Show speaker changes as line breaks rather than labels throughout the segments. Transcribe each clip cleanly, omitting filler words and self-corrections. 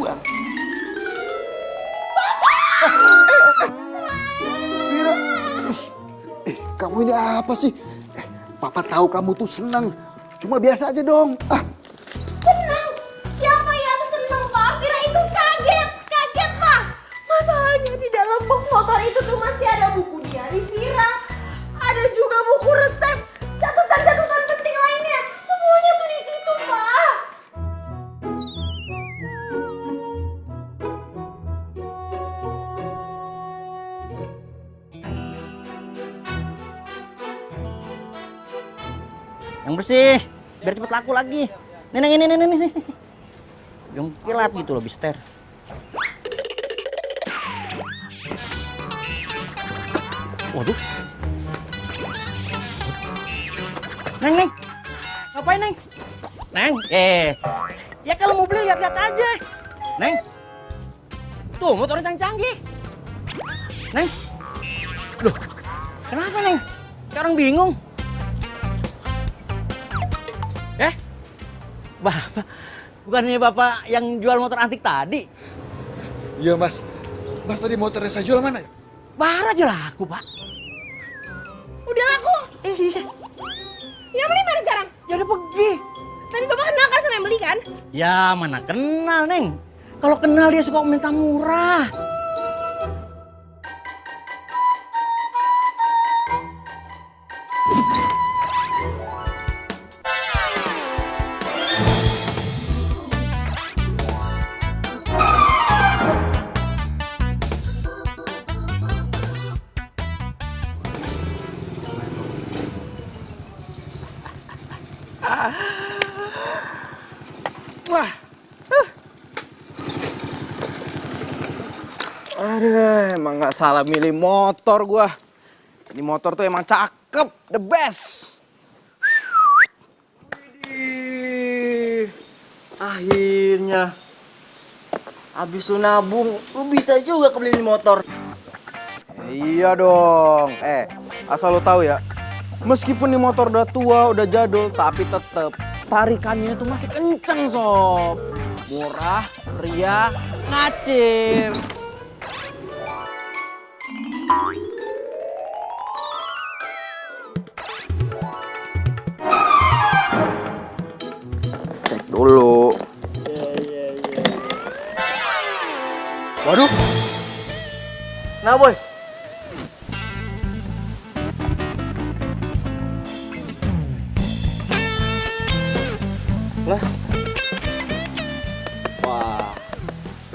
bulan. Vira, kamu ini apa sih? Papa tahu kamu tuh senang. Cuma biasa aja dong.
Senang? Siapa yang senang, Pak? Vira itu kaget. Kaget, Pak. Masalahnya di dalam box motor itu tuh masih ada buku diari Vira. Ada juga buku resep. Catatan-catatan penting lainnya. Semuanya tuh di situ, Pak.
Yang bersih, biar cepet laku lagi. Nih. Yang kilat gitu loh, Mister. Waduh. Neng. Ngapain, Neng? Neng, ya kalau mau beli lihat-lihat aja. Neng. Tuh, motornya canggih. Neng. Loh, kenapa, Neng? Sekarang bingung. Bapak, bukannya Bapak yang jual motor antik tadi?
Iya, Mas. Mas tadi motornya saya jual mana ya?
Baru aja laku, Pak.
Udah laku?
Iya.
Yang beli mana sekarang?
Ya udah pergi.
Tadi Bapak kenal kan sama yang beli kan?
Ya mana kenal, Neng. Kalau kenal dia suka minta murah.
Wah. Aduh, emang gak salah milih motor gua. Ini motor tuh emang cakep, the best.
Widih, akhirnya habis lu nabung, lu bisa juga kebeli motor.
Iya dong. Asal lo tahu ya, meskipun nih motor udah tua, udah jadul, tapi tetep tarikannya tuh masih kenceng, sob. Murah, meriah, ngacir. Cek dulu.
Waduh. Nah, boy. Lah. Wah.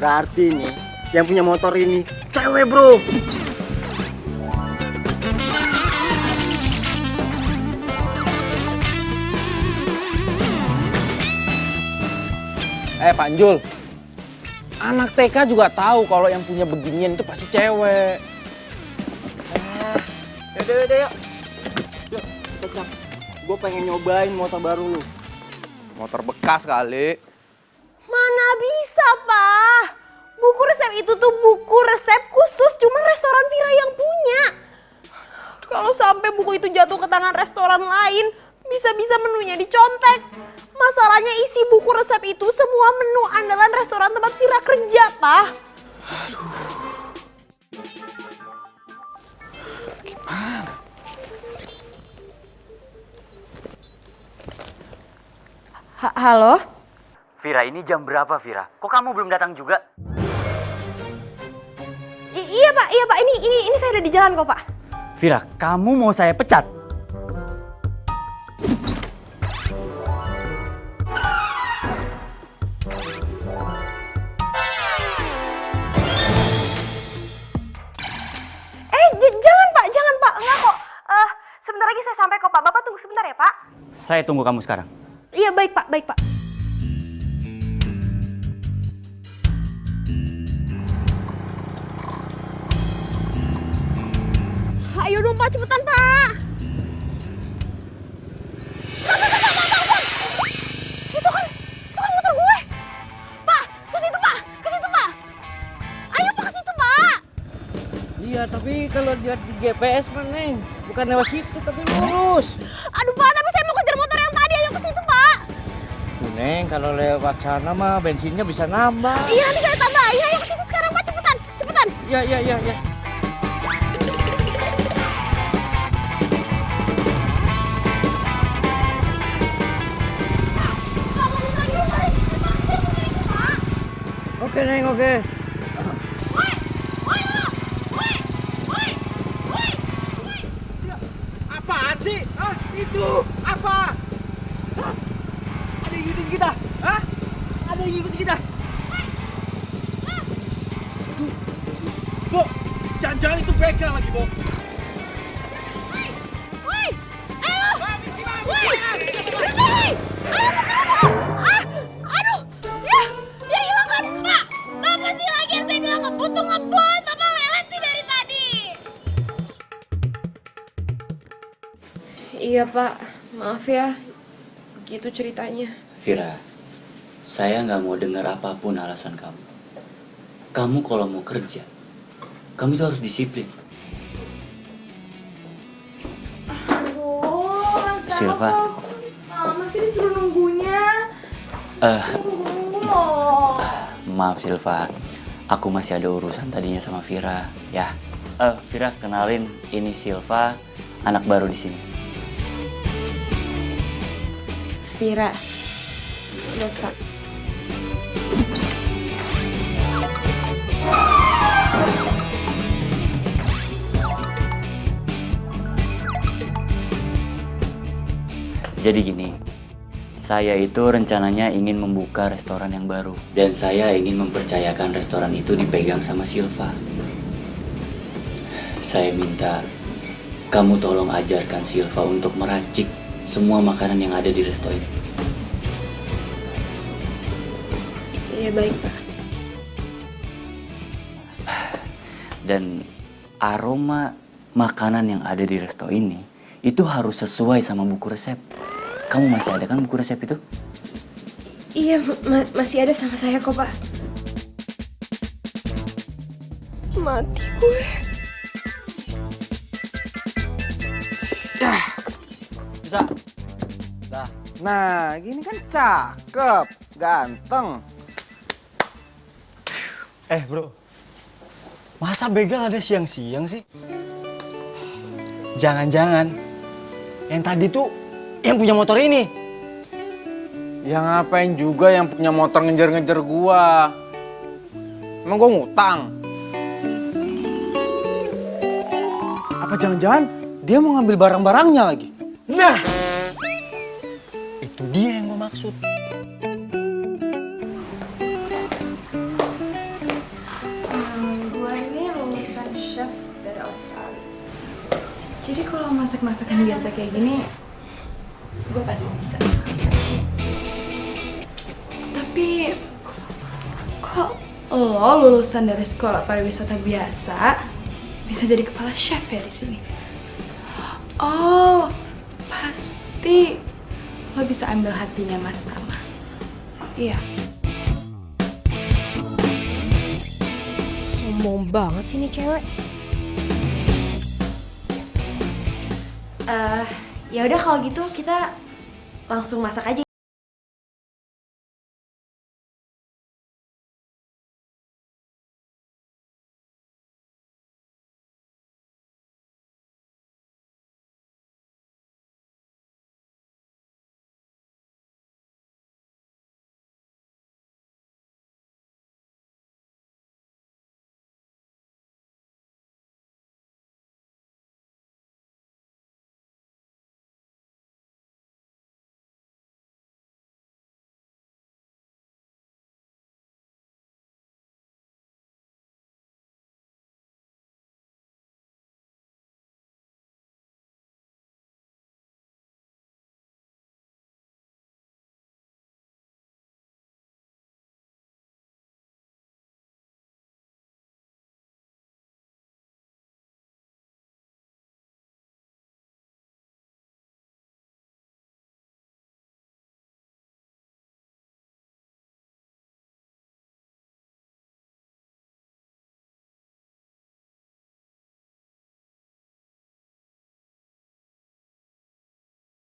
Berarti nih yang punya motor ini cewek, bro.
Pak Jul, anak TK juga tahu kalau yang punya beginian itu pasti cewek.
Yaudah, yuk. Yuk, kecap. Gue pengen nyobain motor baru lu.
Motor bekas kali.
Mana bisa, Pak? Buku resep itu tuh buku resep khusus cuma restoran Vira yang punya. Kalau sampai buku itu jatuh ke tangan restoran lain, bisa-bisa menunya dicontek. Masalahnya isi buku resep itu semua menu andalan restoran tempat Vira kerja, Pak.
Gimana?
Halo?
Vira, ini jam berapa, Vira? Kok kamu belum datang juga?
Iya, Pak. Ini saya udah di jalan kok, Pak.
Vira, kamu mau saya pecat?
Jangan, Pak. Enggak kok. Sebentar lagi saya sampai kok, Pak. Bapak tunggu sebentar ya, Pak.
Saya tunggu kamu sekarang.
Iya, baik, Pak. Ayo dong, Pak. Cepetan, Pak. Pak. Itu kan motor gue. Pak, ke situ, Pak. Ayo, Pak, ke situ, Pak.
Iya, tapi kalau lihat di GPS mah, Neng, bukan lewat situ tapi lurus.
Aduh, Pak, tapi saya mau kejar motor yang tadi. Ayo ke situ, Pak.
Tuh,
Neng, kalau lewat sana mah bensinnya bisa nambah.
Iya, nanti saya tambahin. Ayo ke situ sekarang, Pak. Cepetan, cepetan.
Iya, iya, iya, iya. Oke, Neng, oke.
Apaan sih? Hah? Itu apa? Hah? Ada yang ngikutin kita? Hah? Ada yang ngikutin kita? Bo, jangan-jangan itu begal lagi, Bo.
Woi, ayo.
Mami sih, Mami.
Woi, berhenti. Ayo, ah, aduh, ya hilang kan, Pak. Apa sih lagi yang saya bilang ngebut tuh ngebut, Bapak lelet sih dari tadi. Iya, Pak. Maaf ya. Begitu ceritanya.
Vira, saya nggak mau dengar apapun alasan kamu. Kamu kalau mau kerja, kamu itu harus disiplin.
Aduh, Mas
Silva.
masih disuruh nunggunya. Nunggu loh.
Maaf Silva, aku masih ada urusan tadinya sama Vira, ya. Vira, kenalin, ini Silva, anak baru di sini.
Vira, Silva.
Jadi gini, saya itu rencananya ingin membuka restoran yang baru. Dan saya ingin mempercayakan restoran itu dipegang sama Silva. Saya minta kamu tolong ajarkan Silva untuk meracik semua makanan yang ada di resto ini.
Iya, baik, Pak.
Dan aroma makanan yang ada di resto ini itu harus sesuai sama buku resep. Kamu masih ada kan buku resep itu?
Iya, masih ada sama saya kok, Pak. Mati gue.
Bisa? Dah. Nah, gini kan cakep, ganteng.
Bro, masa begal ada siang-siang sih? Jangan-jangan yang tadi tuh yang punya motor ini.
Ya ngapain juga yang punya motor ngejar-ngejar gua? Emang gua ngutang? Apa jangan-jangan dia mau ngambil barang-barangnya lagi?
Nah, itu dia yang gue maksud.
Gue ini lulusan chef dari Australia. Jadi kalau masak-masakan biasa kayak gini, gue pasti bisa. Tapi kok lo lulusan dari sekolah pariwisata biasa bisa jadi kepala chef ya di sini? Oh, pasti lo bisa ambil hatinya Mas Tama. Iya.
Sombong banget sih nih cewek.
Ya udah kalau gitu kita langsung masak aja.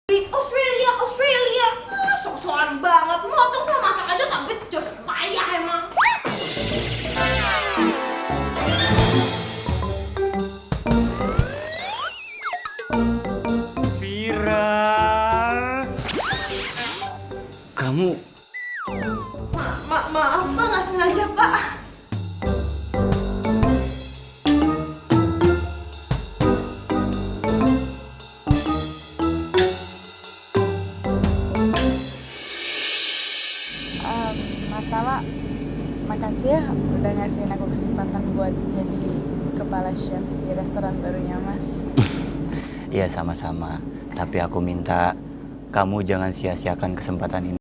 Australia, Australia. Sok-sokan banget, motong sama masak aja gak becus, payah emang.
Vira, kamu
Maaf, Pak, nggak sengaja, Pak.
Masalah, makasih ya udah ngasihin aku kesempatan buat jadi kepala chef di restoran barunya Mas.
Iya sama-sama. Tapi aku minta kamu jangan sia-siakan kesempatan ini.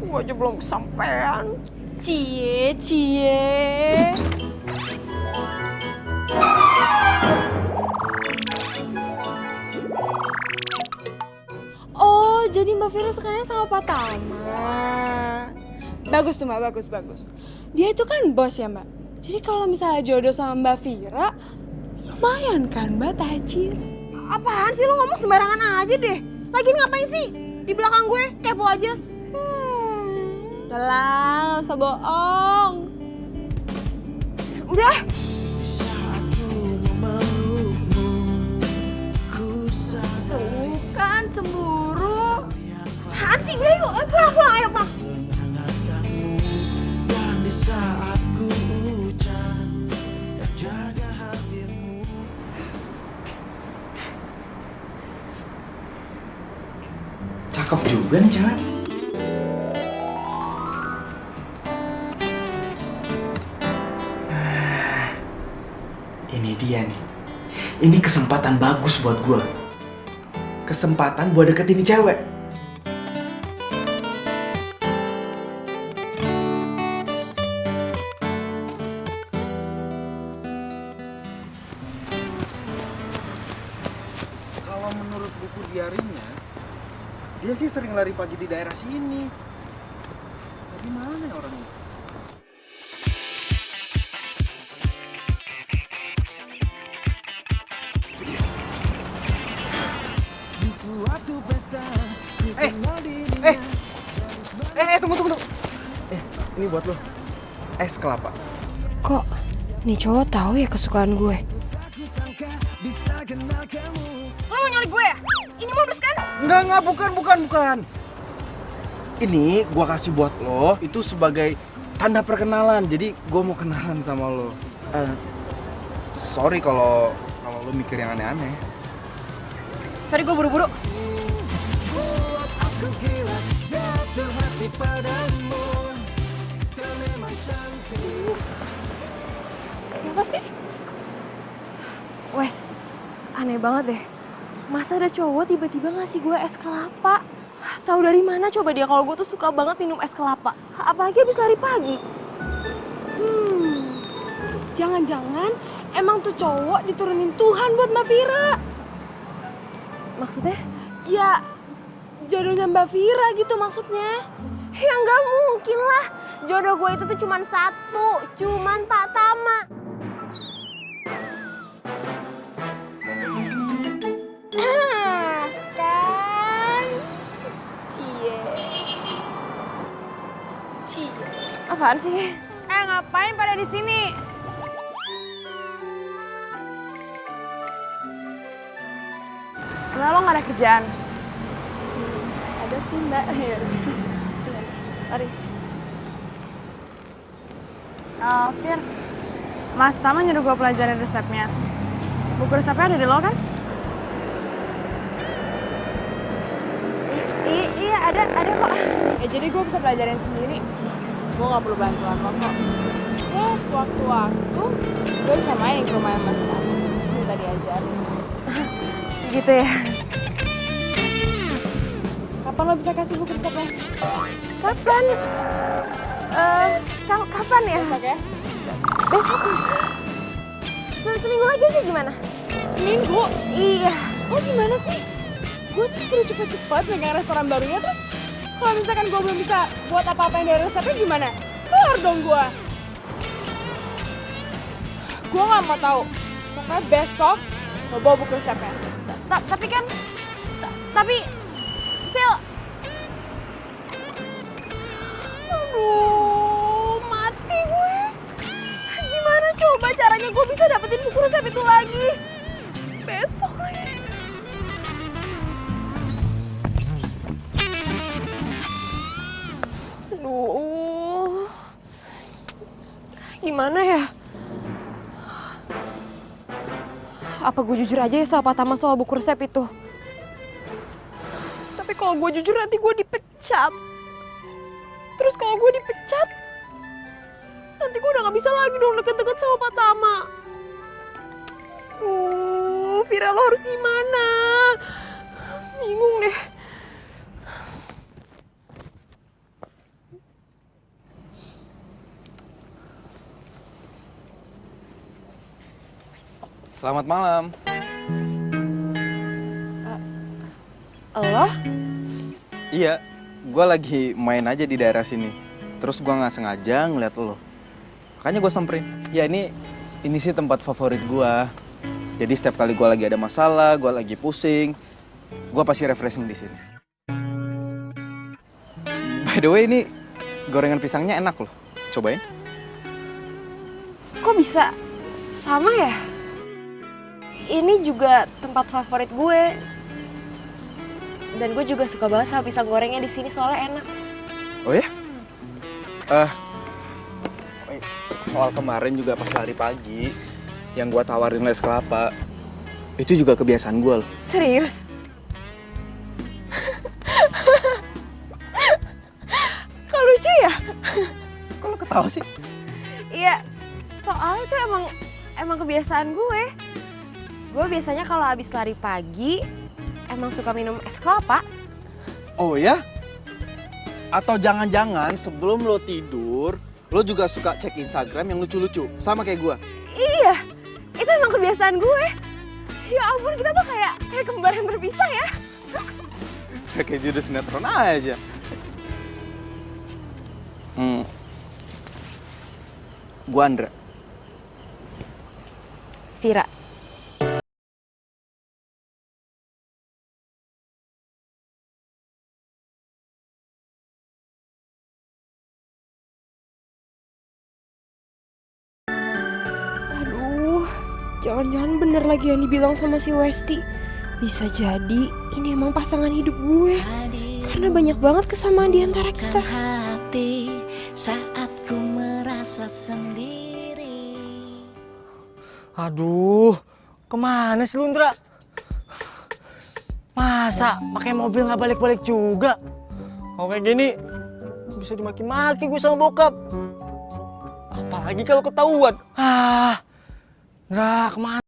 Gua aja belum kesampean. Cie.
Oh, jadi Mbak Vira sukanya sama Pak Tama. Bagus tuh Mbak, bagus. Dia itu kan bos ya Mbak. Jadi kalau misalnya jodoh sama Mbak Vira, lumayan kan Mbak tajir.
Apaan sih lo ngomong sembarangan aja deh? Lagian ngapain sih? Di belakang gue, kepo aja.
Udah lah, gak usah bohong.
Udah. Tuh kan cemburu. Apaan sih? Udah yuk, pulang, ayo Pak.
Cakep juga nih cewek. Ini dia nih. Ini kesempatan bagus buat gue. Kesempatan buat deketin nih cewek.
Kalau menurut buku diarinya, dia sih sering lari pagi di daerah sini. Tapi mana ya orangnya? Tunggu. Ini buat lo. Es kelapa.
Kok nih cowok tahu ya kesukaan gue? Lo mau nyulik gue ya? Ini modus kan?
Enggak, bukan. Ini gua kasih buat lo, itu sebagai tanda perkenalan. Jadi gua mau kenalan sama lo. Sorry kalau lo mikir yang aneh-aneh.
Sorry, gue buru-buru. Kenapa sih? Wes, aneh banget deh. Masa ada cowok tiba-tiba ngasih gue es kelapa? Tahu dari mana coba dia kalau gue tuh suka banget minum es kelapa? Apalagi habis lari pagi.
Jangan-jangan emang tuh cowok diturunin Tuhan buat Mbak Vira.
Maksudnya?
Ya, jodohnya Mbak Vira gitu maksudnya.
Ya nggak mungkin lah. Jodoh gue itu tuh cuman satu, cuman Pak Tama.
Kan? Cie.
Apaan sih?
Ngapain pada di sini? Emang lo gak ada kerjaan?
Ada sih Mbak. Mari.
Fir, Mas Tama nyuruh gue pelajarin resepnya. Buku resepnya ada di lo kan?
Iya, ada kok.
Ya jadi gue bisa pelajarin sendiri. Gue gak perlu bantuan lo kok. Ya, sewaktu-waktu gue bisa main ke rumah Mas Tama. Minta diajarin.
Gitu ya.
Kapan lo bisa kasih buku resepnya?
Kapan? Kapan ya?
Besok ya?
Besok. Seminggu lagi aja gimana?
Seminggu?
Iya.
Lo gimana sih? Gue tuh suruh cepet-cepet megang restoran barunya, terus kalau misalkan gue belum bisa buat apa-apa yang dari resepnya gimana? Keluar dong gue. Gue gak mau tahu. Pokoknya besok lo bawa buku resepnya.
Tapi Sil. Aduh, mati gue. Gimana coba caranya gue bisa dapetin buku resep itu lagi? Besok lagi. Aduh. Gimana ya? Apa gue jujur aja ya sama Pak Tama soal buku resep itu? Tapi kalau gue jujur nanti gue dipecat. Terus kalau gue dipecat, nanti gue udah gak bisa lagi dong deket-deket sama Pak Tama. Vira, lo harus gimana? Bingung deh.
Selamat malam.
Lo?
Iya, gue lagi main aja di daerah sini. Terus gue nggak sengaja ngeliat lo. Makanya gue samperin. Ya ini sih tempat favorit gue. Jadi setiap kali gue lagi ada masalah, gue lagi pusing, gue pasti refreshing di sini. By the way, ini gorengan pisangnya enak loh. Cobain.
Kok bisa sama ya? Ini juga tempat favorit gue. Dan gue juga suka banget sama pisang gorengnya di sini soalnya enak.
Oh ya? Soal kemarin juga pas lari pagi, yang gue tawarin les kelapa, itu juga kebiasaan gue loh.
Serius? Kok lucu ya?
Kok lo ketawa sih?
Iya, soalnya itu emang kebiasaan gue. Gue biasanya kalau habis lari pagi, emang suka minum es kelapa.
Oh ya? Atau jangan-jangan sebelum lo tidur, lo juga suka cek Instagram yang lucu-lucu, sama kayak gue?
Iya, itu emang kebiasaan gue. Ya ampun, kita tuh kayak kembar yang berpisah ya.
Kayak judul sinetron aja. Gue Andra.
Vira. Aduh, jangan-jangan bener lagi yang dibilang sama si Westi. Bisa jadi ini emang pasangan hidup gue. Karena banyak banget kesamaan di antara kita.
Hati saat ku merasa sendiri.
Aduh, kemana sih lu, Ndra? Masa pakai mobil nggak balik-balik juga? Kalau kayak gini bisa dimaki-maki gue sama bokap. Apalagi kalau ketahuan. Ndra, kemana?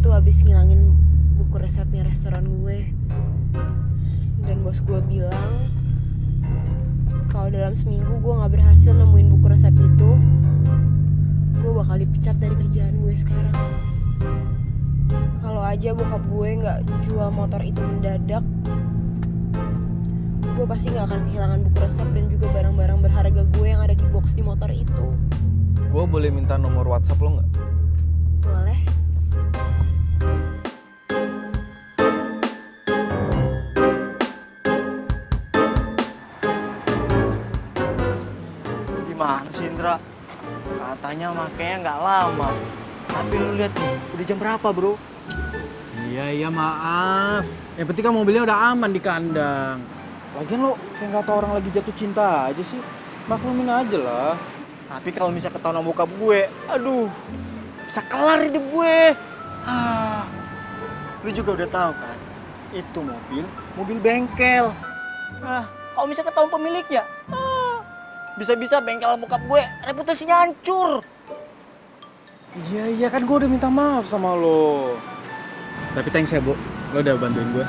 tuh habis ngilangin buku resepnya restoran gue. Dan bos gue bilang kalau dalam seminggu gue gak berhasil nemuin buku resep itu, gue bakal dipecat dari kerjaan gue sekarang. Kalau aja bokap gue gak jual motor itu mendadak, gue pasti gak akan kehilangan buku resep dan juga barang-barang berharga gue yang ada di box di motor itu.
Gue boleh minta nomor WhatsApp lo nggak?
Boleh?
Gimana sih Indra? Katanya makanya nggak lama. Tapi lu lihat nih, udah jam berapa bro?
Iya maaf. Yang penting kan mobilnya udah aman di kandang. Lagian lo kayak nggak tau orang lagi jatuh cinta aja sih. Maklumin aja lah.
Tapi kalau misalnya ketahuan sama bokap gue, aduh, bisa kelar hidup gue. Lu juga udah tahu kan, itu mobil bengkel. Kalau misalnya ketahuan pemiliknya, bisa-bisa bengkel bokap gue reputasinya hancur.
Iya kan gue udah minta maaf sama lo. Tapi thanks ya Bu, lo udah bantuin gue.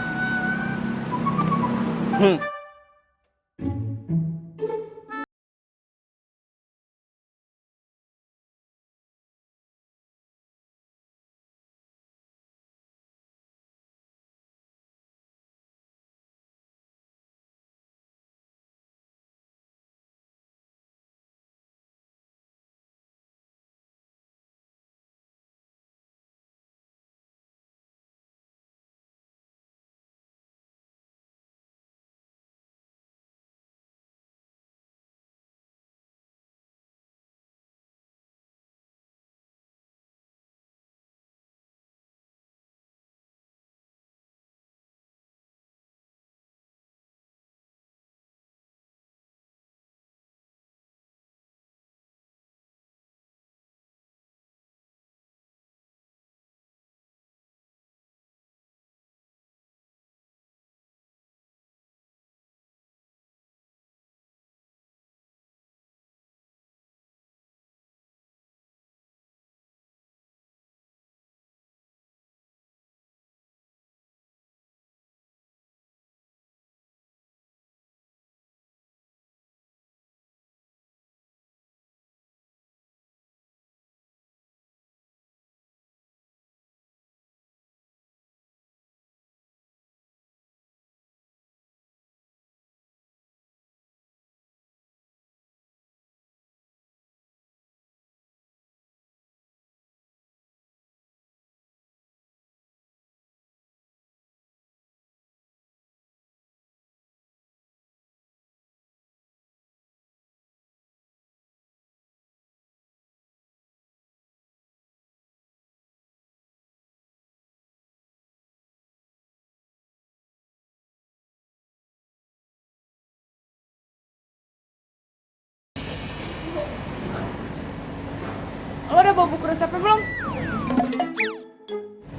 Lo udah bawa buku resepnya belum?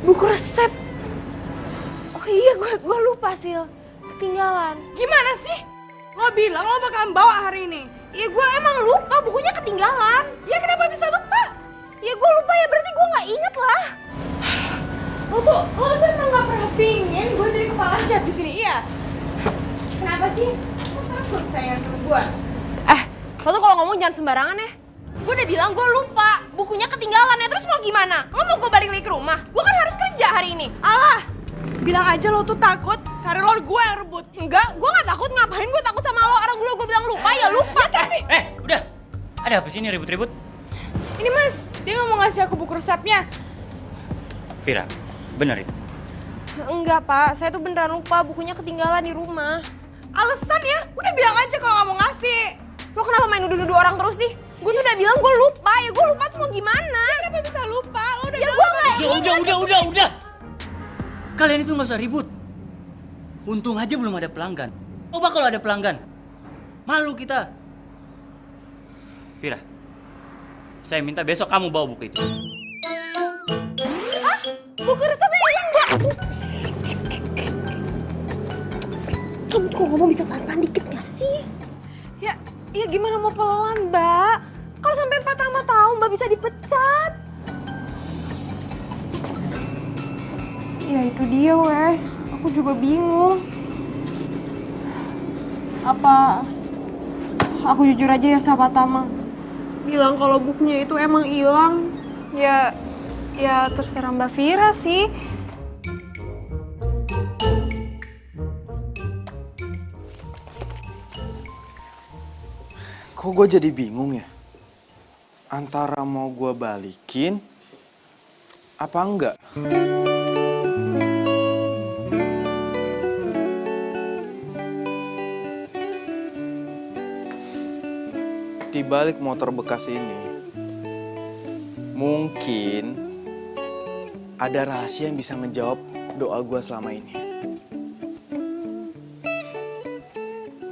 Buku resep? Oh iya, gue lupa Sil, ketinggalan.
Gimana sih? Lo bilang lo bakalan bawa hari ini.
Ya gue emang lupa, bukunya ketinggalan.
Ya kenapa bisa lupa?
Ya gue lupa ya, berarti gue gak inget lah.
Lo tuh emang gak pernah pingin gue jadi kepala chef di sini, iya? Kenapa sih? Lo takut sayang sama gue?
Lo tuh kalau ngomong jangan sembarangan ya. Gue udah bilang gue lupa, bukunya ketinggalan ya, terus mau gimana? Lo mau gue balik lagi ke rumah? Gue kan harus kerja hari ini.
Alah, bilang aja lo tuh takut karena lo gue yang rebut.
Enggak, gue gak takut, ngapain gue takut sama lo? Orang dulu gue bilang lupa, ya lupa. Tapi
Udah. Ada apa sih ini ribut-ribut?
ini mas, dia nggak mau ngasih aku buku resepnya.
Vira, bener itu?
enggak pak, saya tuh beneran lupa, bukunya ketinggalan di rumah.
Alasan ya, udah bilang aja kalau nggak mau ngasih.
Lo kenapa main nuduh-nuduh orang terus sih? Gue tuh udah bilang gue lupa, ya gue lupa tuh mau gimana?
Kenapa bisa lupa? Lo udah
Ya
bilang
gue
sama
gak
dia.
Udah. Kalian itu nggak usah ribut. Untung aja belum ada pelanggan. Coba kalau ada pelanggan, malu kita. Vira, saya minta besok kamu bawa buku itu.
Buku resepnya hilang, Mbak. Kamu tuh kok ngomong bisa pelan-pelan dikit gak sih?
Ya gimana mau pelan, Mbak? Kalau sampai patah mata tahu Mbak bisa dipecat.
Ya itu dia, Wes. Aku juga bingung. Apa aku jujur aja ya sama Tama? Bilang kalau bukunya itu emang hilang.
Ya terserah Mbak Vira sih.
Kok gue jadi bingung ya? Antara mau gue balikin apa enggak? Di balik motor bekas ini mungkin ada rahasia yang bisa ngejawab doa gue selama ini.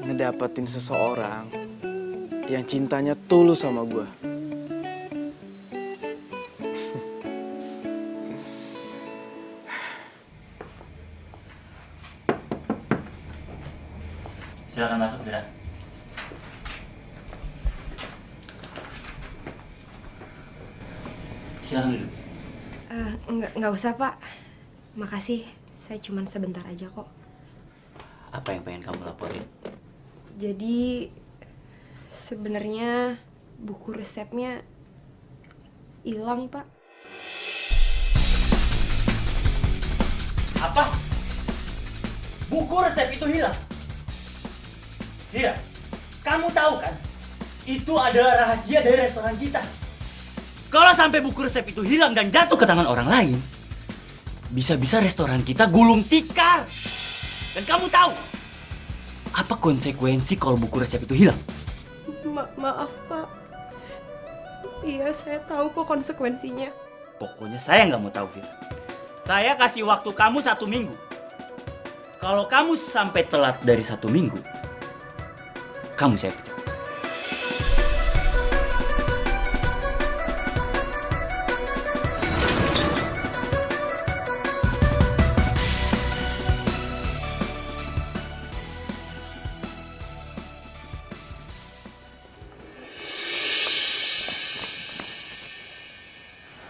Ngedapetin seseorang yang cintanya tulus sama gue.
Silakan masuk, Vira. Silakan duduk.
Nggak usah, Pak. Makasih, saya cuman sebentar aja kok.
Apa yang pengen kamu laporin?
Jadi sebenarnya buku resepnya hilang, Pak.
Apa? Buku resep itu hilang? Iya, kamu tahu kan? Itu adalah rahasia dari restoran kita. Kalau sampai buku resep itu hilang dan jatuh ke tangan orang lain, bisa-bisa restoran kita gulung tikar. Dan kamu tahu apa konsekuensi kalau buku resep itu hilang?
Maaf, Pak. Iya, saya tahu kok konsekuensinya.
Pokoknya saya nggak mau tahu, Fir. Saya kasih waktu kamu 1 minggu. Kalau kamu sampai telat dari 1 minggu, kamu saya pecat.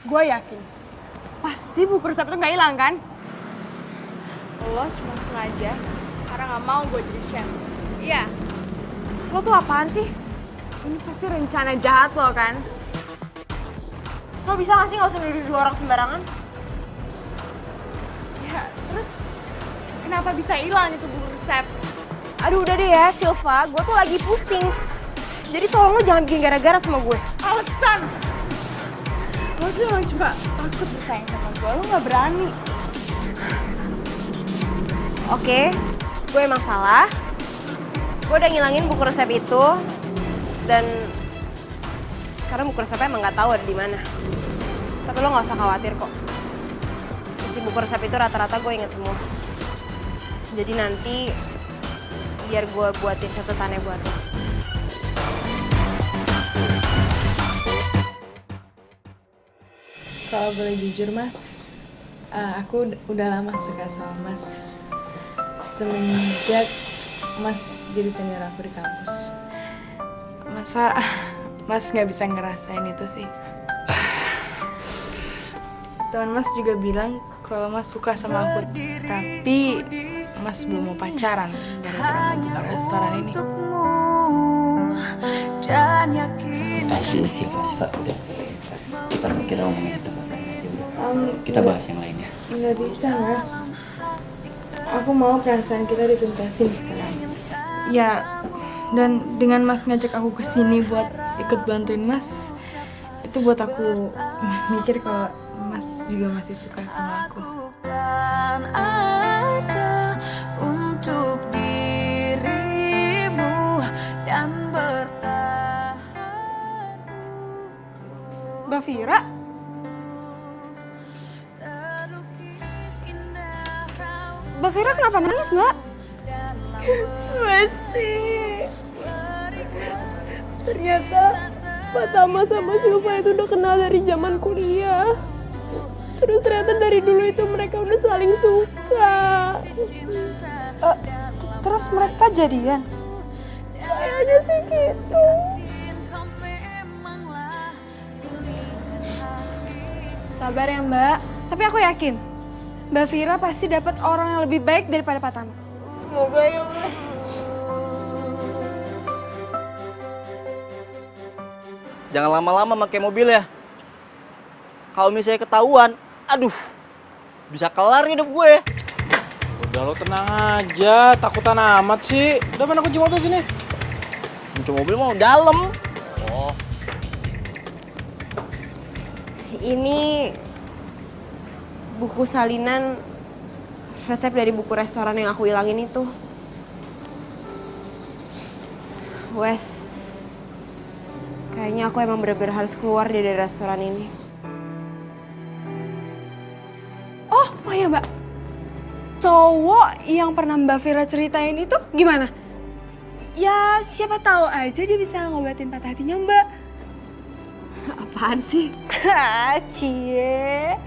Gue yakin pasti buku resep itu nggak hilang kan? Lo cuma sengaja karena nggak mau gue jadi chef. Iya.
Lo tuh apaan sih?
Ini pasti rencana jahat lo kan?
Lo bisa nggak sih nggak usah nuduh orang sembarangan?
Ya, terus kenapa bisa hilang itu buku resep?
Aduh udah deh ya, Silva. Gue tuh lagi pusing. Jadi tolong lo jangan bikin gara-gara sama gue.
Alasan! Lo tuh emang cuma takut bersaing sama gue, lo nggak berani.
Oke, gue emang salah. Gue udah ngilangin buku resep itu. Dan karena buku resepnya emang nggak tahu ada di mana. Tapi lo nggak usah khawatir kok. Isi buku resep itu rata-rata gue inget semua. Jadi nanti biar gue buatin catatannya buat lo.
Kalau boleh jujur mas, aku udah lama suka sama mas. Semenjak mas jadi senior aku di kampus. Masa mas nggak bisa ngerasain itu sih? Teman mas juga bilang kalau mas suka sama aku, tapi mas belum mau pacaran gara-gara mau buka restoran ini.
Silva, udah. Kita ngomongin itu. Kita bahas yang lainnya.
Nggak bisa mas. Aku mau perasaan kita dituntasin sekarang. Ya, dan dengan mas ngajak aku ke sini buat ikut bantuin mas, itu buat aku mikir kalau mas juga masih suka sama aku.
Ada untuk dirimu dan bertahan.
Mbak Vira?
Mbak Vira kenapa nangis, Mbak?
Mesti. Ternyata Pak Tama sama Silva itu udah kenal dari zaman kuliah. Terus ternyata dari dulu itu mereka udah saling suka.
Terus mereka jadian?
Kayaknya sih gitu. Sabar ya Mbak, tapi aku yakin Mbak Vira pasti dapat orang yang lebih baik daripada Pak Tama.
Semoga ya, Mas.
Jangan lama-lama pakai mobil ya. Kalau misalnya ketahuan, aduh, bisa kelar hidup gue.
Udah lo tenang aja, takutan amat sih. Udah mana kunci mobil sini?
Kunci mobil mau dalam.
Ini buku salinan resep dari buku restoran yang aku hilangin itu. Wes, kayaknya aku emang bener-bener harus keluar dari restoran ini.
Oh ya Mbak, cowok yang pernah Mbak Vira ceritain itu gimana? Ya siapa tahu aja dia bisa ngobatin patah hatinya Mbak.
Apaan sih?
Cie,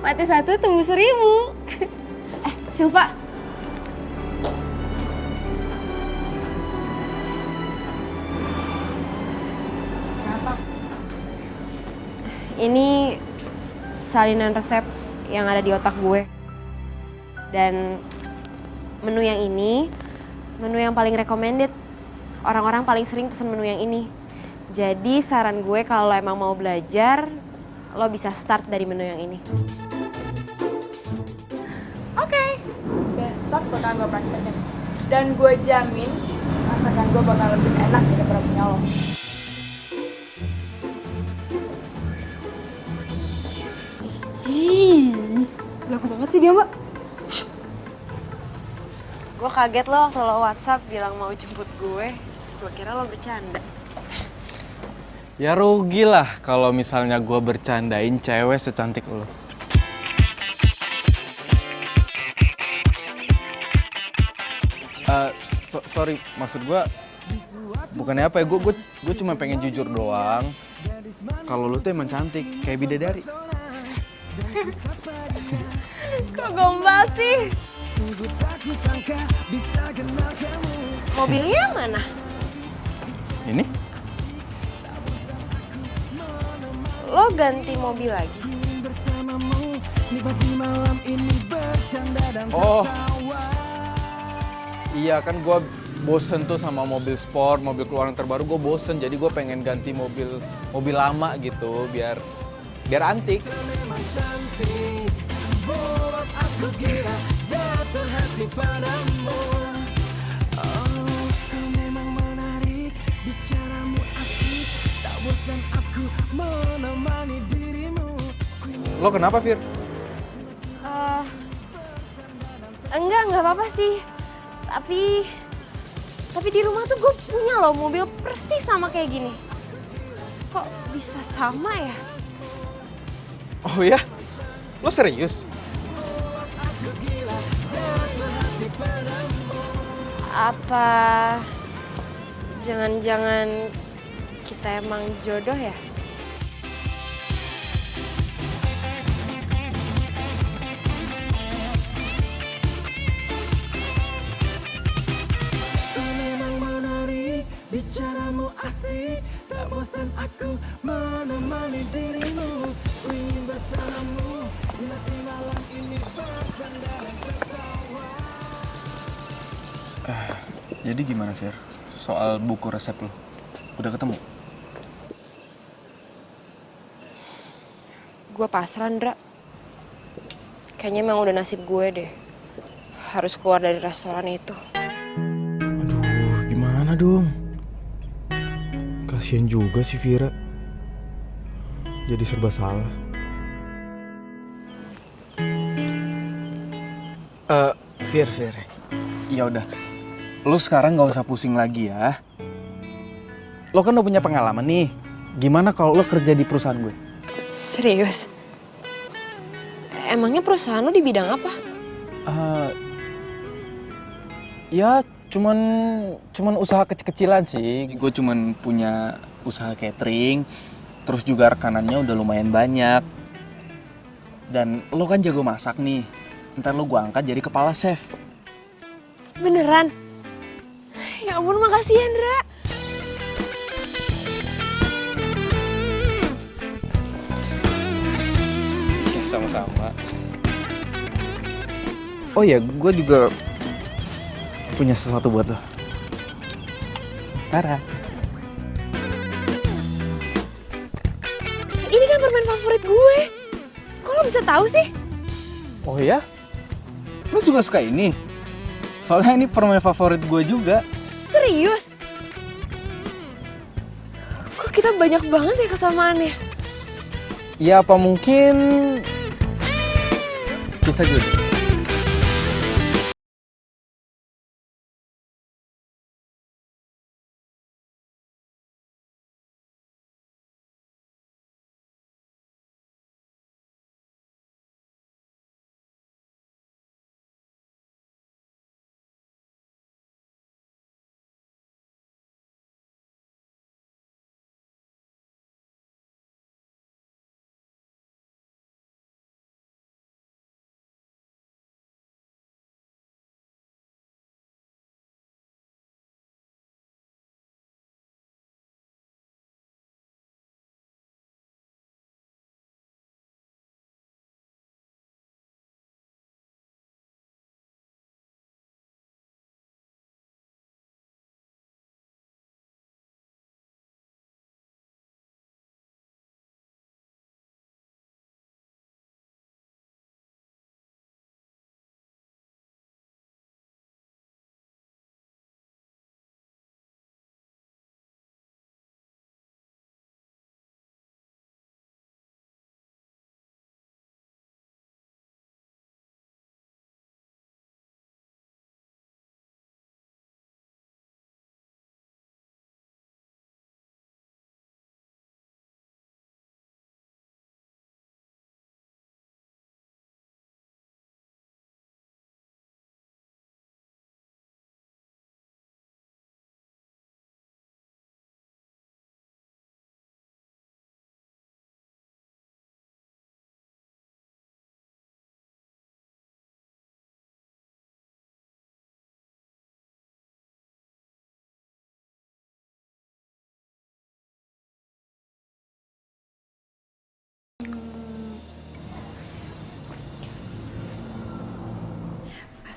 mati satu tumbuh 1000. Silva.
Ini salinan resep yang ada di otak gue. Dan menu yang ini, menu yang paling recommended. Orang-orang paling sering pesen menu yang ini. Jadi saran gue kalau lo emang mau belajar, lo bisa start dari menu yang ini.
Oke. Besok bakal gue praktekin. Dan gue jamin masakan gue bakal lebih enak daripada punya lo. Lagu banget sih dia, Mbak.
Gue kaget lo waktu lo WhatsApp bilang mau jemput gue. Gue kira lo bercanda.
Ya rugi lah kalau misalnya gue bercandain cewek secantik lo. Sorry, maksud gue bukannya apa ya, gue cuma pengen jujur doang. Kalau lo tuh emang cantik, kayak bidadari.
Kok gombal sih? Mobilnya mana?
Ini?
Lo ganti mobil lagi?
Oh, iya kan gue bosen tuh sama mobil sport, mobil keluaran terbaru gue bosen. Jadi gue pengen ganti mobil lama gitu, biar antik. Lo kenapa, Fir?
Enggak apa-apa sih. Tapi di rumah tuh gue punya loh mobil persis sama kayak gini. Kok bisa sama ya?
Oh ya? Lo serius?
Apa jangan-jangan kita emang jodoh ya?
Bicaramu asik, tak bosan aku menemani dirimu. Ingin bersamamu, nanti malam ini bercanda dan tertawa.
Jadi gimana, Fir? Soal buku resep lo, udah ketemu?
Gue pasrah, Ndra. Kayaknya emang udah nasib gue deh. Harus keluar dari restoran itu.
Aduh, gimana dong? Kasian juga si Vira. Jadi serba salah.
Fir. Ya udah. Lo sekarang gak usah pusing lagi ya.
Lo kan udah punya pengalaman nih. Gimana kalau lo kerja di perusahaan gue?
Serius? Emangnya perusahaan lo di bidang apa?
Ya cuman usaha kecil-kecilan sih.
Gue cuman punya usaha catering. Terus juga rekanannya udah lumayan banyak. Dan lo kan jago masak nih. Ntar lo gue angkat jadi kepala chef.
Beneran? Ya ampun, makasih ya, Ndra.
Ya sama-sama. Oh ya, gue juga punya sesuatu buat lo. Tara.
Ini kan permen favorit gue. Kok lo bisa tahu sih?
Oh ya? Lo juga suka ini? Soalnya ini permen favorit gue juga.
Serius? Kok kita banyak banget ya kesamaannya?
Ya apa mungkin kita jodoh?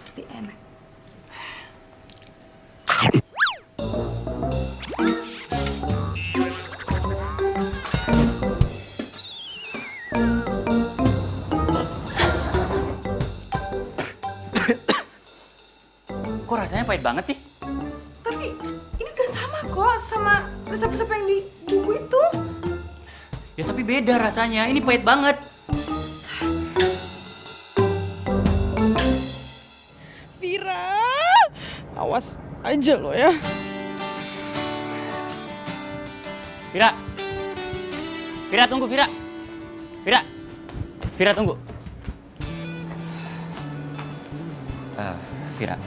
Pasti enak.
Kok rasanya pahit banget sih?
Tapi ini gak sama kok sama resep-resep yang di buku itu.
Ya tapi beda rasanya, ini pahit banget.
Vira, awas aja lo ya.
Vira. Vira tunggu, Vira. Vira. Vira tunggu. Vira.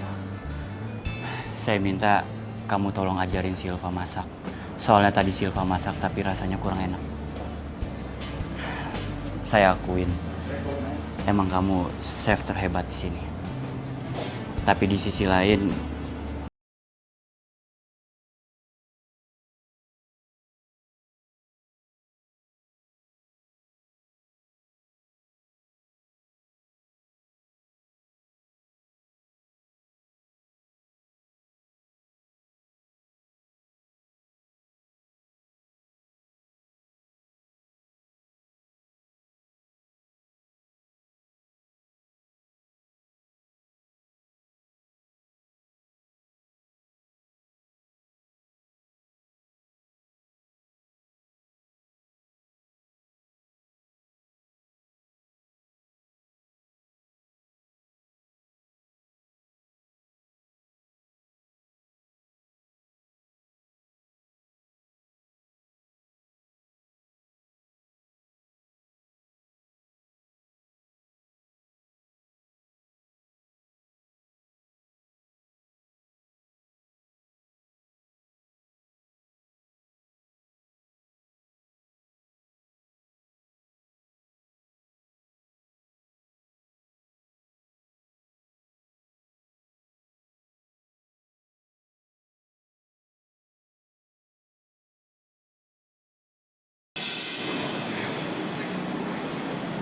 Saya minta kamu tolong ajarin Silva masak. Soalnya tadi Silva masak tapi rasanya kurang enak. Saya akuin, emang kamu chef terhebat di sini. Tapi di sisi lain,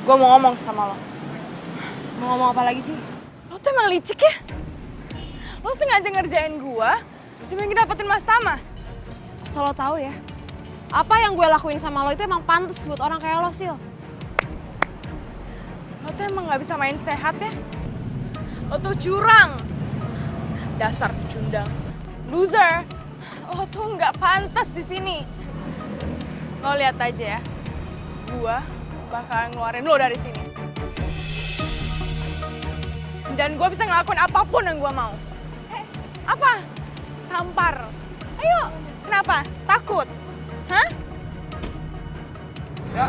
Gue mau ngomong sama lo. Mau ngomong apa lagi sih? Lo
tuh emang licik ya? Lo sengaja ngerjain gua demi ngedapetin Mas Tama?
Asal lo tahu ya, apa yang gue lakuin sama lo itu emang pantas buat orang kayak lo, Sil.
Lo tuh emang gak bisa main sehat ya? Lo tuh curang. Dasar pecundang. Loser. Lo tuh nggak pantas di sini. Lo lihat aja ya. Gua bakalan ngeluarin lo dari sini. Dan gua bisa ngelakuin apapun yang gua mau. Apa? Tampar. Ayo. Kenapa? Takut? Hah?
Ya.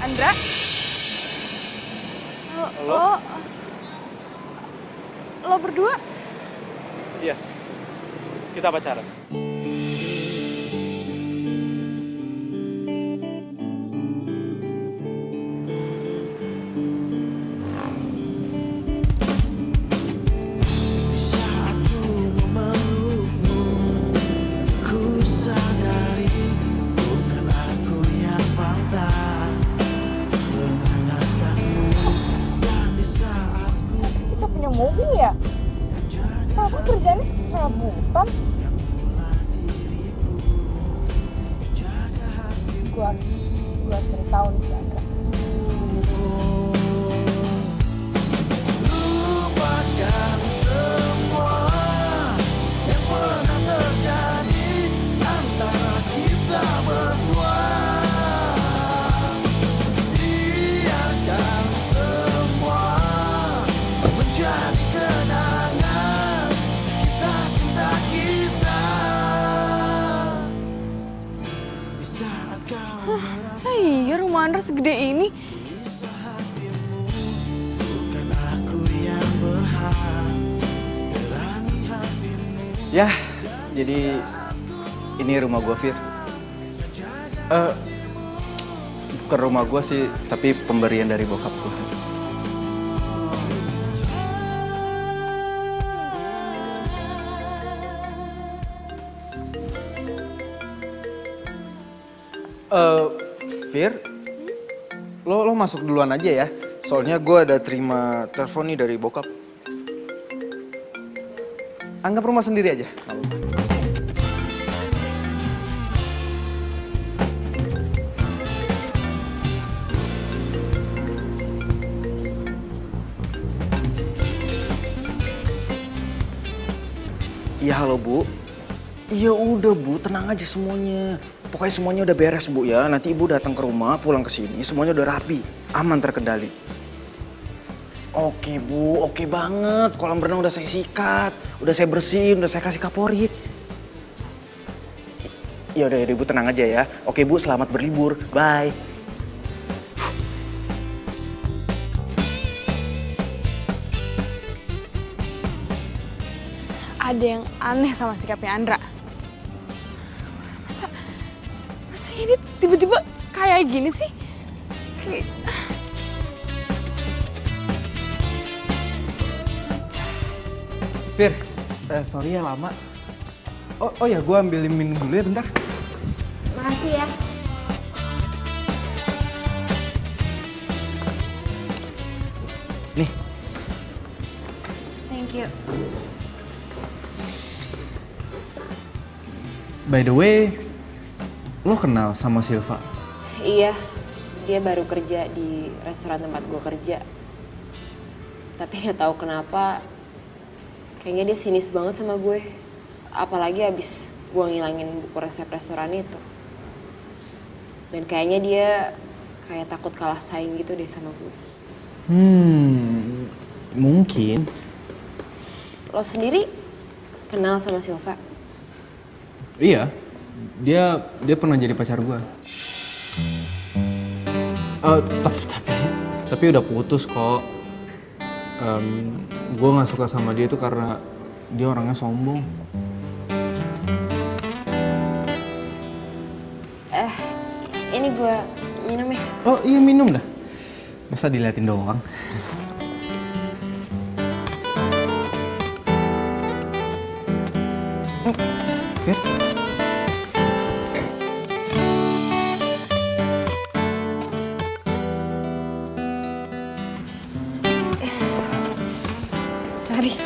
Andra? Lo berdua?
Iya. Kita pacaran.
Di saat ku memelukmu, ku sadari bukan aku yang pantas menghangatkanmu. Dan di saat ku
Bisa punya mobil ya? Masa kerjanya serabutan? Gua harus cari tahu nih si Andra.
lupakan semua yang pernah terjadi antara kita berdua. Biarkan semua menjadi kenangan kisah cinta kita. Di saat kau merasa
Iya, rumah Andra segede ini.
bukan aku yang berhak berani hatimu.
Ya, jadi ini rumah gua, Fir. Bukan rumah gua sih, tapi pemberian dari bokap gua. Fir, lo masuk duluan aja ya. Soalnya gua ada terima telepon nih dari bokap. Anggap rumah sendiri aja. nggak apa-apa. Iya halo Bu. Iya udah Bu, tenang aja semuanya. Pokoknya semuanya udah beres Bu ya. Nanti Ibu datang ke rumah, pulang ke sini, semuanya udah rapi, aman terkendali. Oke Bu, oke banget. Kolam renang udah saya sikat, udah saya bersihin, udah saya kasih kaporit. Ya udah Ibu tenang aja ya. Oke Bu, selamat berlibur. Bye.
Ada yang aneh sama sikapnya Andra. Masa ini tiba-tiba kayak gini sih?
Fir, sorry ya lama. Oh ya, gue ambilin minum dulu ya bentar.
Makasih ya.
Nih,
Thank you.
by the way, lo kenal sama Silva?
Iya, dia baru kerja di restoran tempat gue kerja. Tapi nggak tahu kenapa, kayaknya dia sinis banget sama gue. Apalagi abis gue ngilangin buku resep restoran itu. Dan kayaknya dia kayak takut kalah saing gitu deh sama gue.
Mungkin.
Lo sendiri kenal sama Silva?
Iya, dia pernah jadi pacar gue. Tapi udah putus kok. Gue nggak suka sama dia itu karena dia orangnya sombong.
Ini gue minum ya.
Oh iya minum dah. Masa diliatin doang? Fir?
Sorry.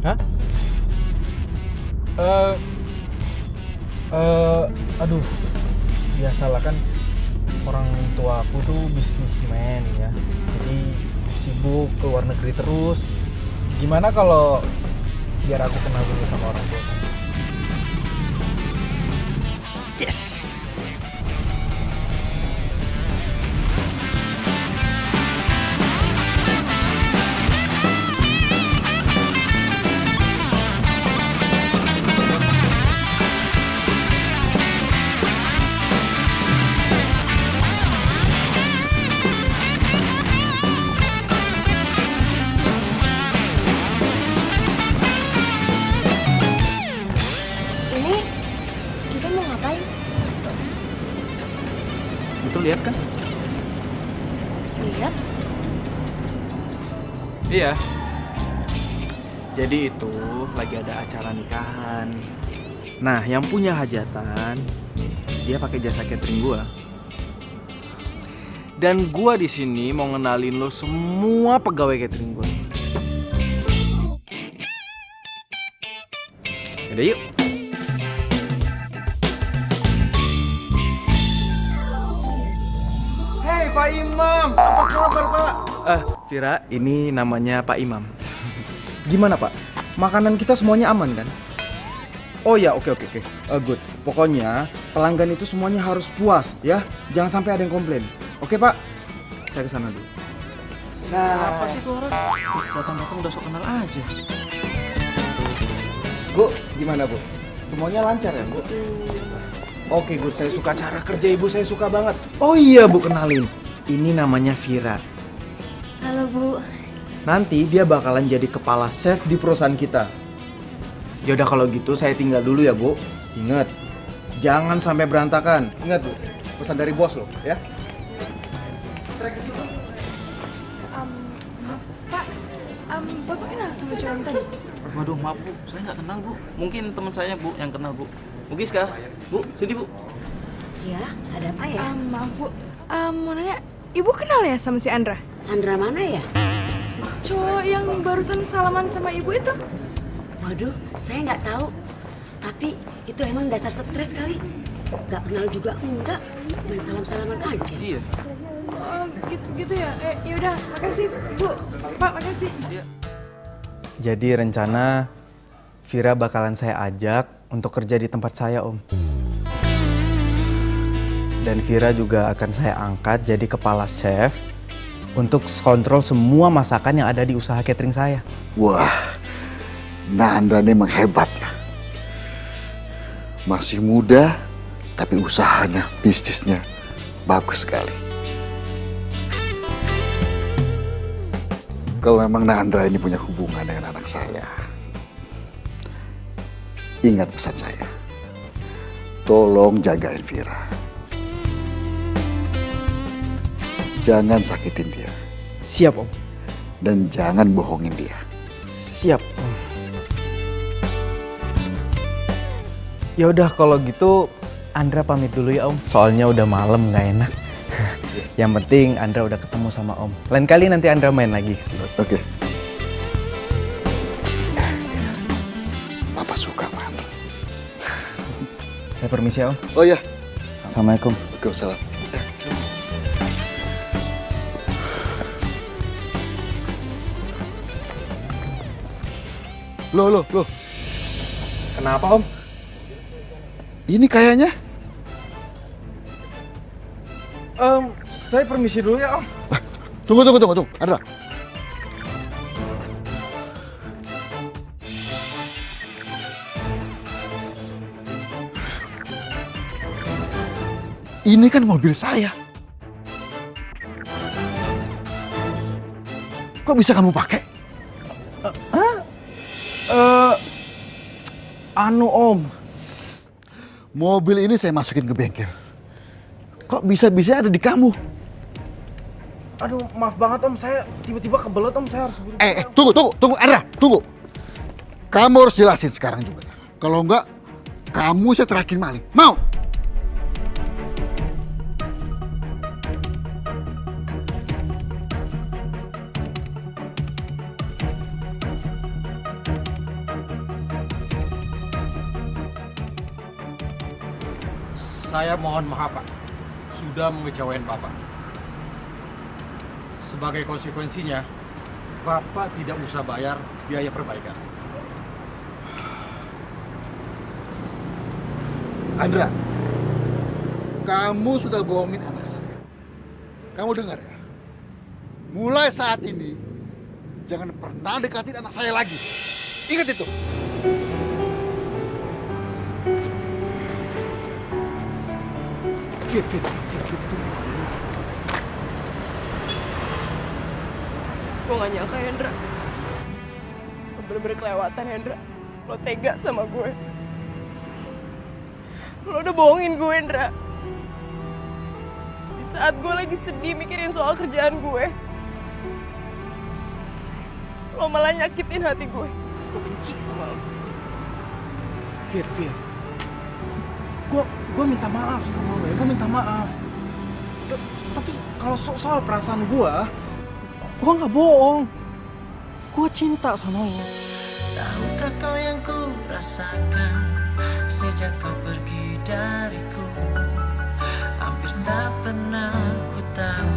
Hah? Aduh, biasalah kan orang tua aku tuh bisnismen ya, jadi sibuk ke luar negeri terus. Gimana kalau biar aku kenal dulu sama orang tua? Yes.
Ini kita mau ngapain?
Itu lihat kan?
Lihat.
Iya. Jadi itu lagi ada acara nikahan. Nah, yang punya hajatan dia pakai jasa catering gua. Dan gua di sini mau ngenalin lo semua pegawai catering gua. Yaudah yuk. Hei Pak Imam, apa kabar Pak? Vira, ini namanya Pak Imam.
Gimana Pak? Makanan kita semuanya aman kan? Oh ya, oke. Good. Pokoknya pelanggan itu semuanya harus puas ya. Jangan sampai ada yang komplain. Oke Pak? Saya kesana dulu.
Siapa sih tuh orang? Datang-datang udah sok kenal aja.
Bu, gimana Bu? Semuanya lancar ya Bu? Oke Gur, saya suka cara kerja Ibu, saya suka banget. Oh iya Bu, kenalin. Ini namanya Vira.
Halo Bu.
Nanti dia bakalan jadi kepala chef di perusahaan kita. Yaudah kalau gitu saya tinggal dulu ya Bu. Ingat, jangan sampai berantakan. Ingat Bu, pesan dari bos loh ya.
Maaf Pak, Bapak kenal sama cewek tadi?
Waduh, maaf Bu, saya nggak kenal Bu. Mungkin teman saya Bu yang kenal Bu. Bu Giska, Bu, sini Bu.
Ya, ada apa ya?
Maaf Bu, mau nanya, Ibu kenal ya sama si Andra?
Andra mana ya?
Cowok yang barusan salaman sama Ibu itu?
Waduh, saya nggak tahu. Tapi itu emang dasar stres kali. Nggak kenal juga enggak, main salam-salaman aja.
Iya.
Oh, gitu ya. Yaudah, makasih Bu. Pak, makasih.
Jadi rencana Vira bakalan saya ajak untuk kerja di tempat saya Om. Dan Vira juga akan saya angkat jadi kepala chef untuk kontrol semua masakan yang ada di usaha catering saya.
Wah, Nanda ini emang hebat ya. Masih muda, tapi usahanya, bisnisnya bagus sekali. Kalau memang Nandra ini punya hubungan dengan anak saya, ingat pesan saya. Tolong jagain Vira. Jangan sakitin dia.
Siap Om.
Dan jangan bohongin dia.
Siap, Om. Ya udah kalau gitu Andra pamit dulu ya Om. Soalnya udah malam nggak enak. Yang penting Andra udah ketemu sama Om. Lain kali nanti Andra main lagi sih.
Oke. Papa suka sama Andra.
Saya permisi ya Om.
Oh iya.
Assalamualaikum.
Waalaikumsalam. Loh.
Kenapa Om?
Ini kayaknya.
Saya permisi dulu ya Om.
Tunggu. Andra. Ini kan mobil saya. Kok bisa kamu pakai?
Om.
Mobil ini saya masukin ke bengkel. Kok bisa-bisa ada di kamu?
Aduh, maaf banget Om. Saya tiba-tiba kebelet Om. Saya harus buru.
Tunggu, Andra, tunggu. Kamu harus jelasin sekarang juga. Kalau enggak, kamu saya terakin maling. Mau?
Saya mohon maaf Pak, sudah mengecewain Bapak. Sebagai konsekuensinya, Bapak tidak usah bayar biaya perbaikan.
Andra, kamu sudah bohongin anak saya. Kamu dengar ya? Mulai saat ini, jangan pernah dekatin anak saya lagi. Ingat itu.
Fit.
Gue gak nyangka Hendra. Lo bener-bener kelewatan Hendra. Lo tega sama gue. Lo udah bohongin gue Hendra. Di saat gue lagi sedih mikirin soal kerjaan gue, lo malah nyakitin hati gue. Gue benci sama lo.
Fit. Gue minta maaf sama lo ya, gue minta maaf. Tapi kalau soal perasaan gue nggak bohong. Gue cinta sama lo.
Tahukah kau yang ku rasakan sejak kau pergi dariku? Hampir tak pernah ku tahu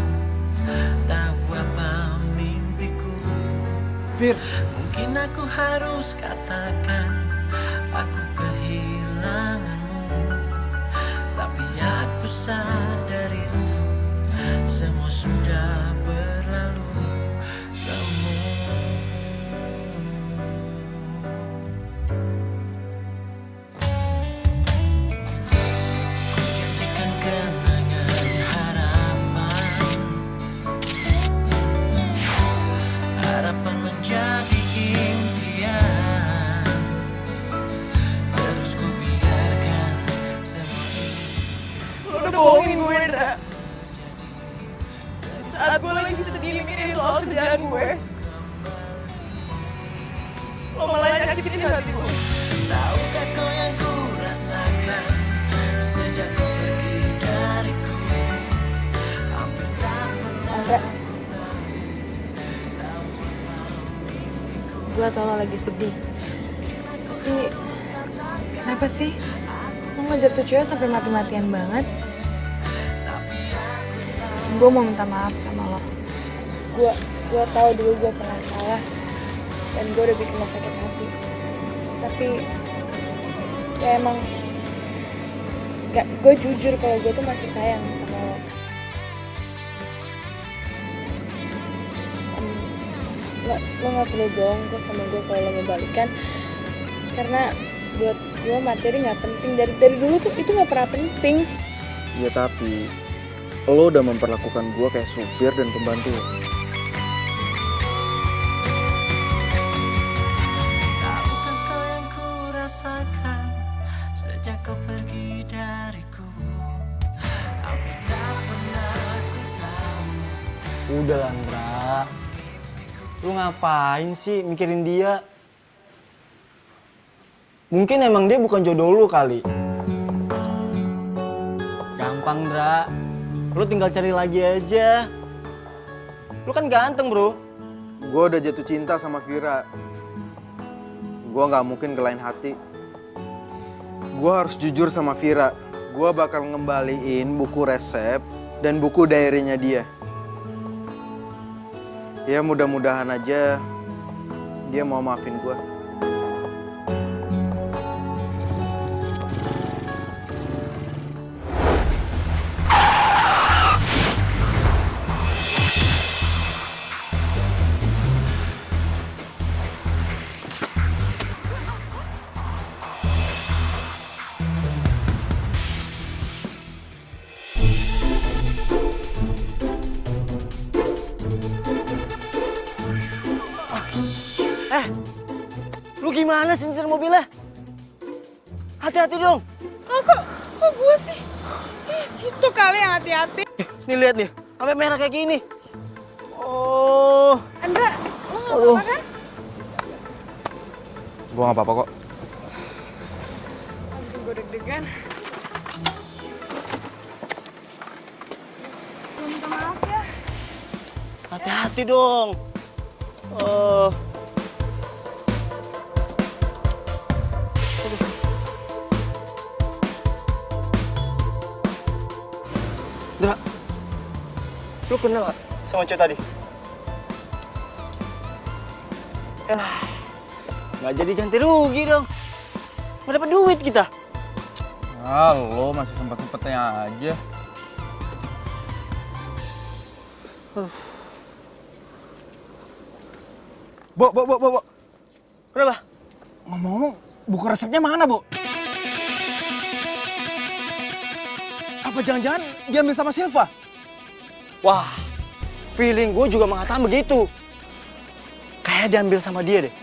apa mimpiku.
Fir,
mungkin aku harus katakan aku kehilanganmu. Tapi aku sadar itu semua sudah berlalu. Ku jadikan kenangan harapan. Harapan menjadi impian. Terus ku biarkan semua ini.
Lo udah bohongin gue Hendra. Saat gue lagi sedih mikirin soal kerjaan gue, lo malah nyakitin hati gue.
Tahukah kau yang ku rasakan sejak kau pergi dariku? Hampir tak pernah ku tahu.
Gue tau lo lagi sedih. Tapi kenapa sih? Lo ngejar tuh cewek sampai mati-matian banget. Gue mau minta maaf sama lo. Gue tahu dulu gue pernah salah dan gue udah bikin lo sakit hati. Tapi ya emang gue jujur kalau gue tuh masih sayang sama lo. Lo gak perlu bohong kok sama gue kalau lo mau balikan. Karena buat gue materi gak penting. Dari dulu tuh itu gak pernah penting.
Ya tapi lo udah memperlakukan gue kayak supir dan pembantu.
Tahukah kau yang ku rasakan sejak kau pergi dariku? Hampir tak pernah ku tahu.
Udah Landra. Lu ngapain sih mikirin dia? Mungkin emang dia bukan jodoh lu kali. Gampang, Dra. Lu tinggal cari lagi aja. Lu kan ganteng, bro.
Gue udah jatuh cinta sama Vira. Gue nggak mungkin kelain hati. Gue harus jujur sama Vira. Gue bakal ngembaliin buku resep dan buku diary-nya dia. Ya mudah-mudahan aja dia mau maafin gue.
Lu gimana sih nyetir mobilnya? Hati-hati dong.
Oh, kok gue sih? Situ kali yang hati-hati.
Nih lihat nih, sampai merah kayak gini. Oh.
Andra, lo gak apa-apa kan?
Gue nggak apa-apa kok.
Aduh, gue deg-degan. Minta maaf ya.
Hati-hati dong. Oh. Dra, lu kenal gak sama cewek tadi? Nggak jadi ganti rugi dong. Nggak dapat duit kita.
Ah, lo masih sempet-sempetnya aja.
Bo.
Kenapa?
Ngomong-ngomong, buku resepnya mana, Bu? Apa jangan-jangan diambil sama Silva?
Wah, feeling gue juga mengatakan begitu. Kayak diambil sama dia deh.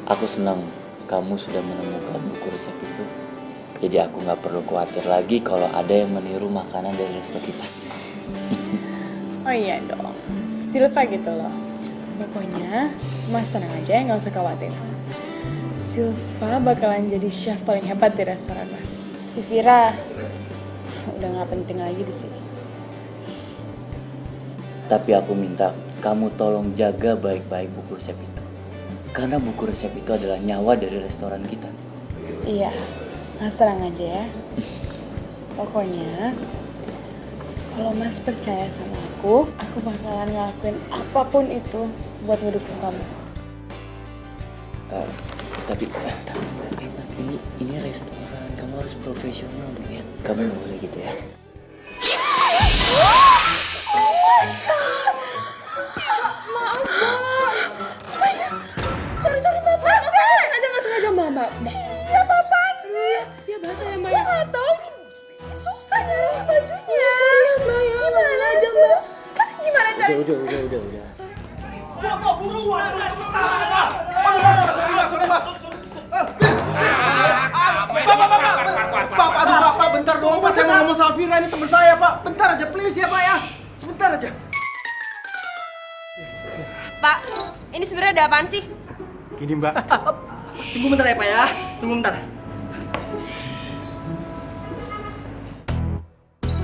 Aku senang kamu sudah menemukan buku resep itu. Jadi aku nggak perlu khawatir lagi kalau ada yang meniru makanan dari resto kita.
Oh iya dong, Silva gitu loh. Pokoknya, Mas tenang aja, nggak usah khawatir. Silva bakalan jadi chef paling hebat di restoran Mas. Si Vira udah nggak penting lagi di sini.
Tapi aku minta kamu tolong jaga baik-baik buku resep itu. Karena buku resep itu adalah nyawa dari restoran kita.
Iya, Mas tenang aja ya. Pokoknya, kalau Mas percaya sama aku bakalan ngelakuin apapun itu buat ngedukung kamu.
Tapi ini restoran, kamu harus profesional dong ya. Kamu nggak boleh gitu ya.
Maaf, Mbak. Sorry, Mbak. Nggak sengaja, Mbak. Iya, apaan sih? Ya, bahasa ya, Mbak. Ya, nggak tahu. Susah nyari bajunya. Sorry ya, Mbak. Ya, nggak sengaja, Mbak. Sekarang gimana caranya?
Udah.
Bapak, bentar dong, Pak. Saya mau ngomong sama Vira, ini teman saya, Pak. Bentar aja, please ya, Pak ya. Sebentar aja.
Pak, ini sebenarnya ada apaan sih?
Gini, Mbak.
Tunggu bentar ya, Pak ya. Tunggu bentar.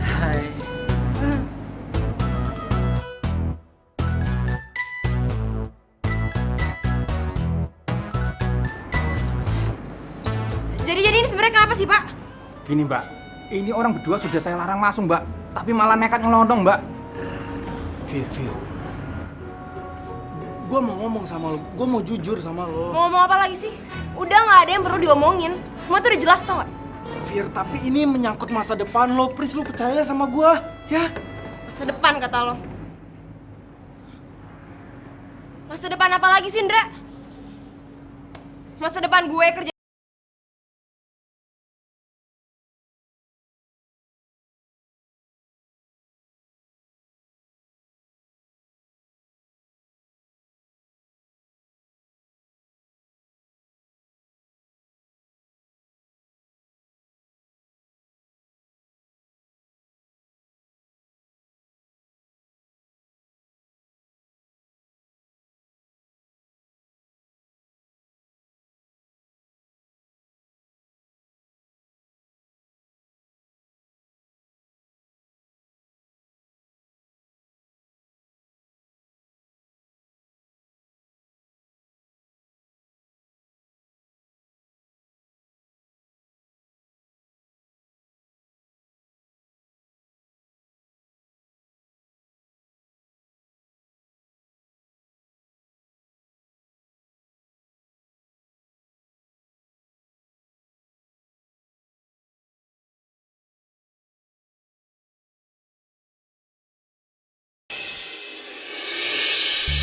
Hai.
Jadi ini sebenarnya kenapa sih, Pak?
Gini, Mbak. Ini orang berdua sudah saya larang masuk, Mbak. Tapi malah nekat nyelondong, Mbak. Vir. Gue mau ngomong sama lo. Gue mau jujur sama lo.
Mau ngomong apa lagi sih? Udah nggak ada yang perlu diomongin. Semua tuh udah jelas, tau nggak?
Vir, tapi ini menyangkut masa depan lo. Please, lo percaya sama gue, ya?
Masa depan kata lo. Masa depan apa lagi sih, Indra? Masa depan gue kerja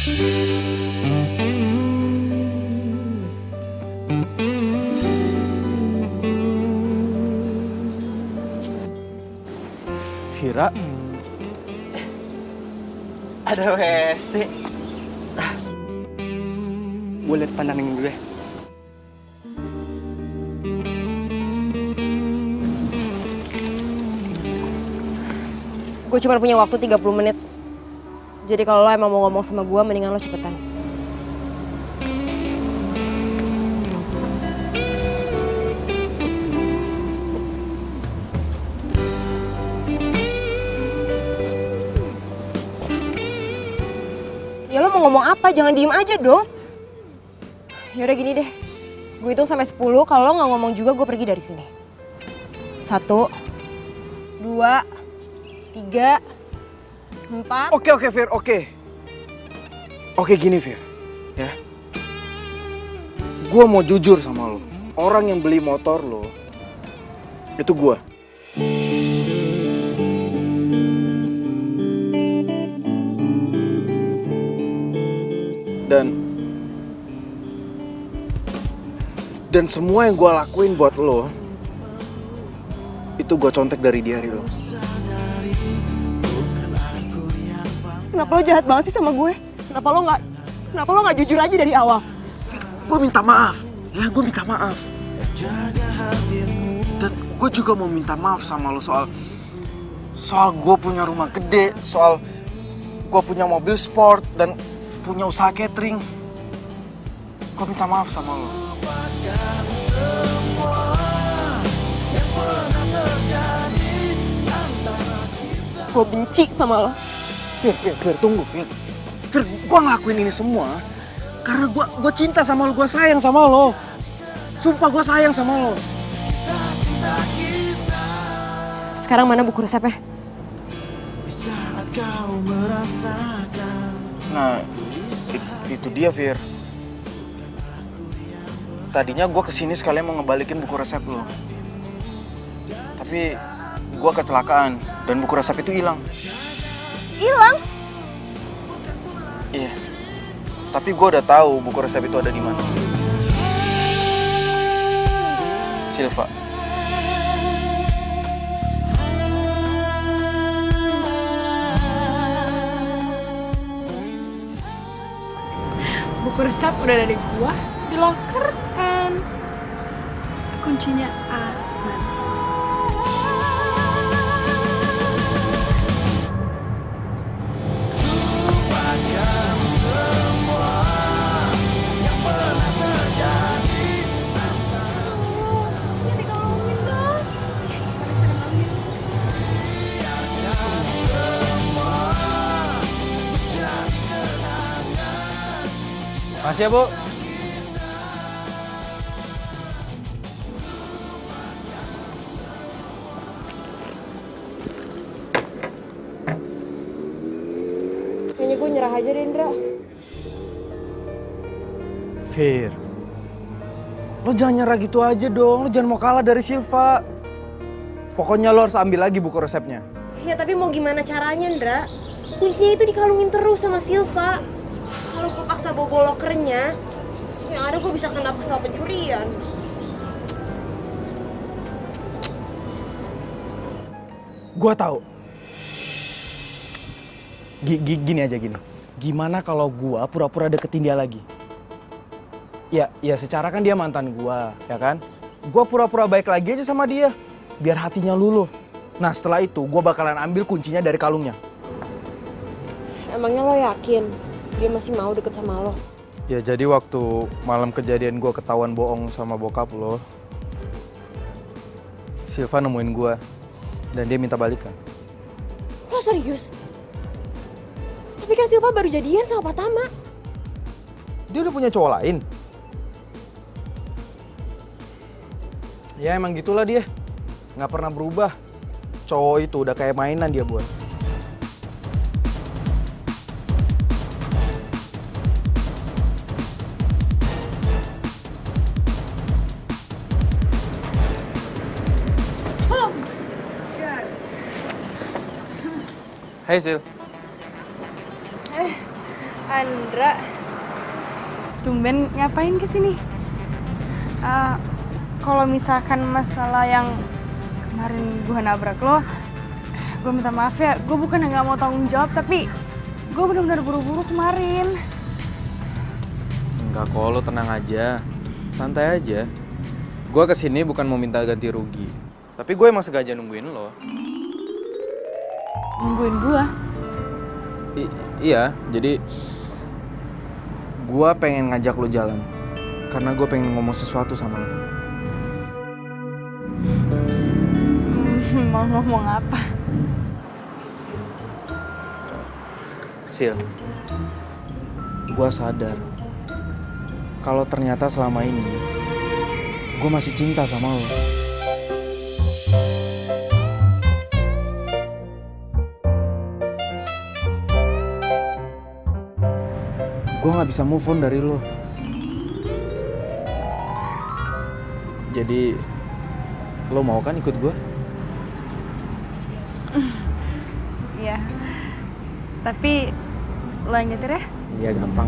Vira?
Ada WST. Gue liat pandangan gue.
Gue cuma punya waktu 30 menit. Jadi kalau lo emang mau ngomong sama gue, mendingan lo cepetan. Ya lo mau ngomong apa? Jangan diem aja dong. Yaudah gini deh. Gue hitung sampai 10, kalau lo nggak ngomong juga gue pergi dari sini. 1, 2, 3, 4.
Oke, Fir, oke. Oke gini, Fir. Ya. Gua mau jujur sama lo. Orang yang beli motor lo, itu gua. Dan semua yang gua lakuin buat lo, itu gua contek dari diary lo.
Kenapa lo jahat banget sih sama gue? Kenapa lo nggak jujur aja dari awal?
Gue minta maaf, ya gue minta maaf. Dan gue juga mau minta maaf sama lo soal gue punya rumah gede, soal gue punya mobil sport dan punya usaha catering. Gue minta maaf sama lo.
Gue benci sama lo.
Fir, tunggu, Fir. Fir, gue ngelakuin ini semua karena gue cinta sama lo, gue sayang sama lo. Sumpah gue sayang sama lo.
Sekarang mana buku resepnya?
Nah, itu dia, Fir. Tadinya gue kesini sekalian mau ngebalikin buku resep lo. Tapi gue kecelakaan dan buku resep itu hilang.
Hilang?
Iya. Tapi gue udah tahu buku resep itu ada di mana. Silva.
Buku resep udah ada di gua, di locker kan. Kuncinya aman.
Makasih ya, Bu.
Kayaknya gue nyerah aja deh, Indra.
Fir, lo jangan nyerah gitu aja dong. Lo jangan mau kalah dari Silva. Pokoknya lo harus ambil lagi buku resepnya.
Ya tapi mau gimana caranya, Indra? Kuncinya itu dikalungin terus sama Silva. Kalau gue paksa bawa lokernya, yang ada gue bisa kena pasal pencurian.
Gua tahu. Gini aja gini. Gimana kalau gua pura-pura deketin dia lagi? Ya secara kan dia mantan gua, ya kan? Gua pura-pura baik lagi aja sama dia, biar hatinya luluh. Nah setelah itu gua bakalan ambil kuncinya dari kalungnya.
Emangnya lo yakin dia masih mau deket sama lo?
Ya jadi waktu malam kejadian gue ketahuan bohong sama bokap lo, Silva nemuin gue dan dia minta balikan.
Lo serius? Tapi kan Silva baru jadian sama Pak Tama.
Dia udah punya cowok lain. Ya emang gitulah dia, nggak pernah berubah. Cowok itu udah kayak mainan dia buat.
Hai Sil.
Andra, tumben ngapain kesini? Kalau misalkan masalah yang kemarin gue nabrak lo, gue minta maaf ya. Gue bukan nggak mau tanggung jawab, tapi gue benar-benar buru-buru kemarin.
Enggak kok, lo tenang aja. Santai aja. Gue kesini bukan mau minta ganti rugi. Tapi gue emang sengaja nungguin lo.
Nungguin gue?
Iya, jadi gue pengen ngajak lo jalan. Karena gue pengen ngomong sesuatu sama lo.
Mau ngomong apa?
Sil, gue sadar kalau ternyata selama ini gue masih cinta sama lo. Gue gak bisa move on dari lo. Jadi, lo mau kan ikut gue?
Iya. Tapi lo yang nyetir ya?
Iya, gampang.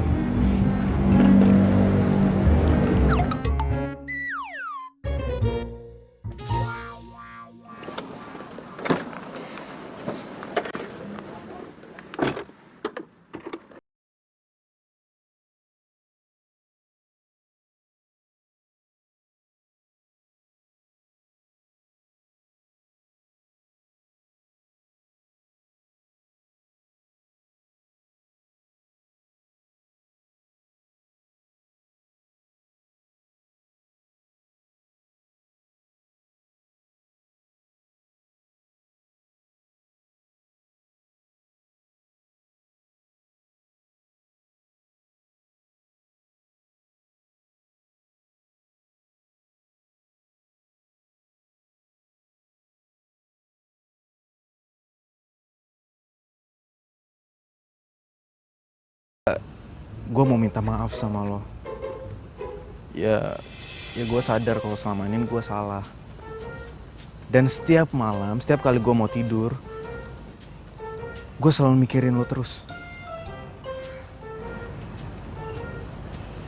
Gue mau minta maaf sama lo. Ya gue sadar kalau selama ini gue salah. Dan setiap malam, setiap kali gue mau tidur, gue selalu mikirin lo terus.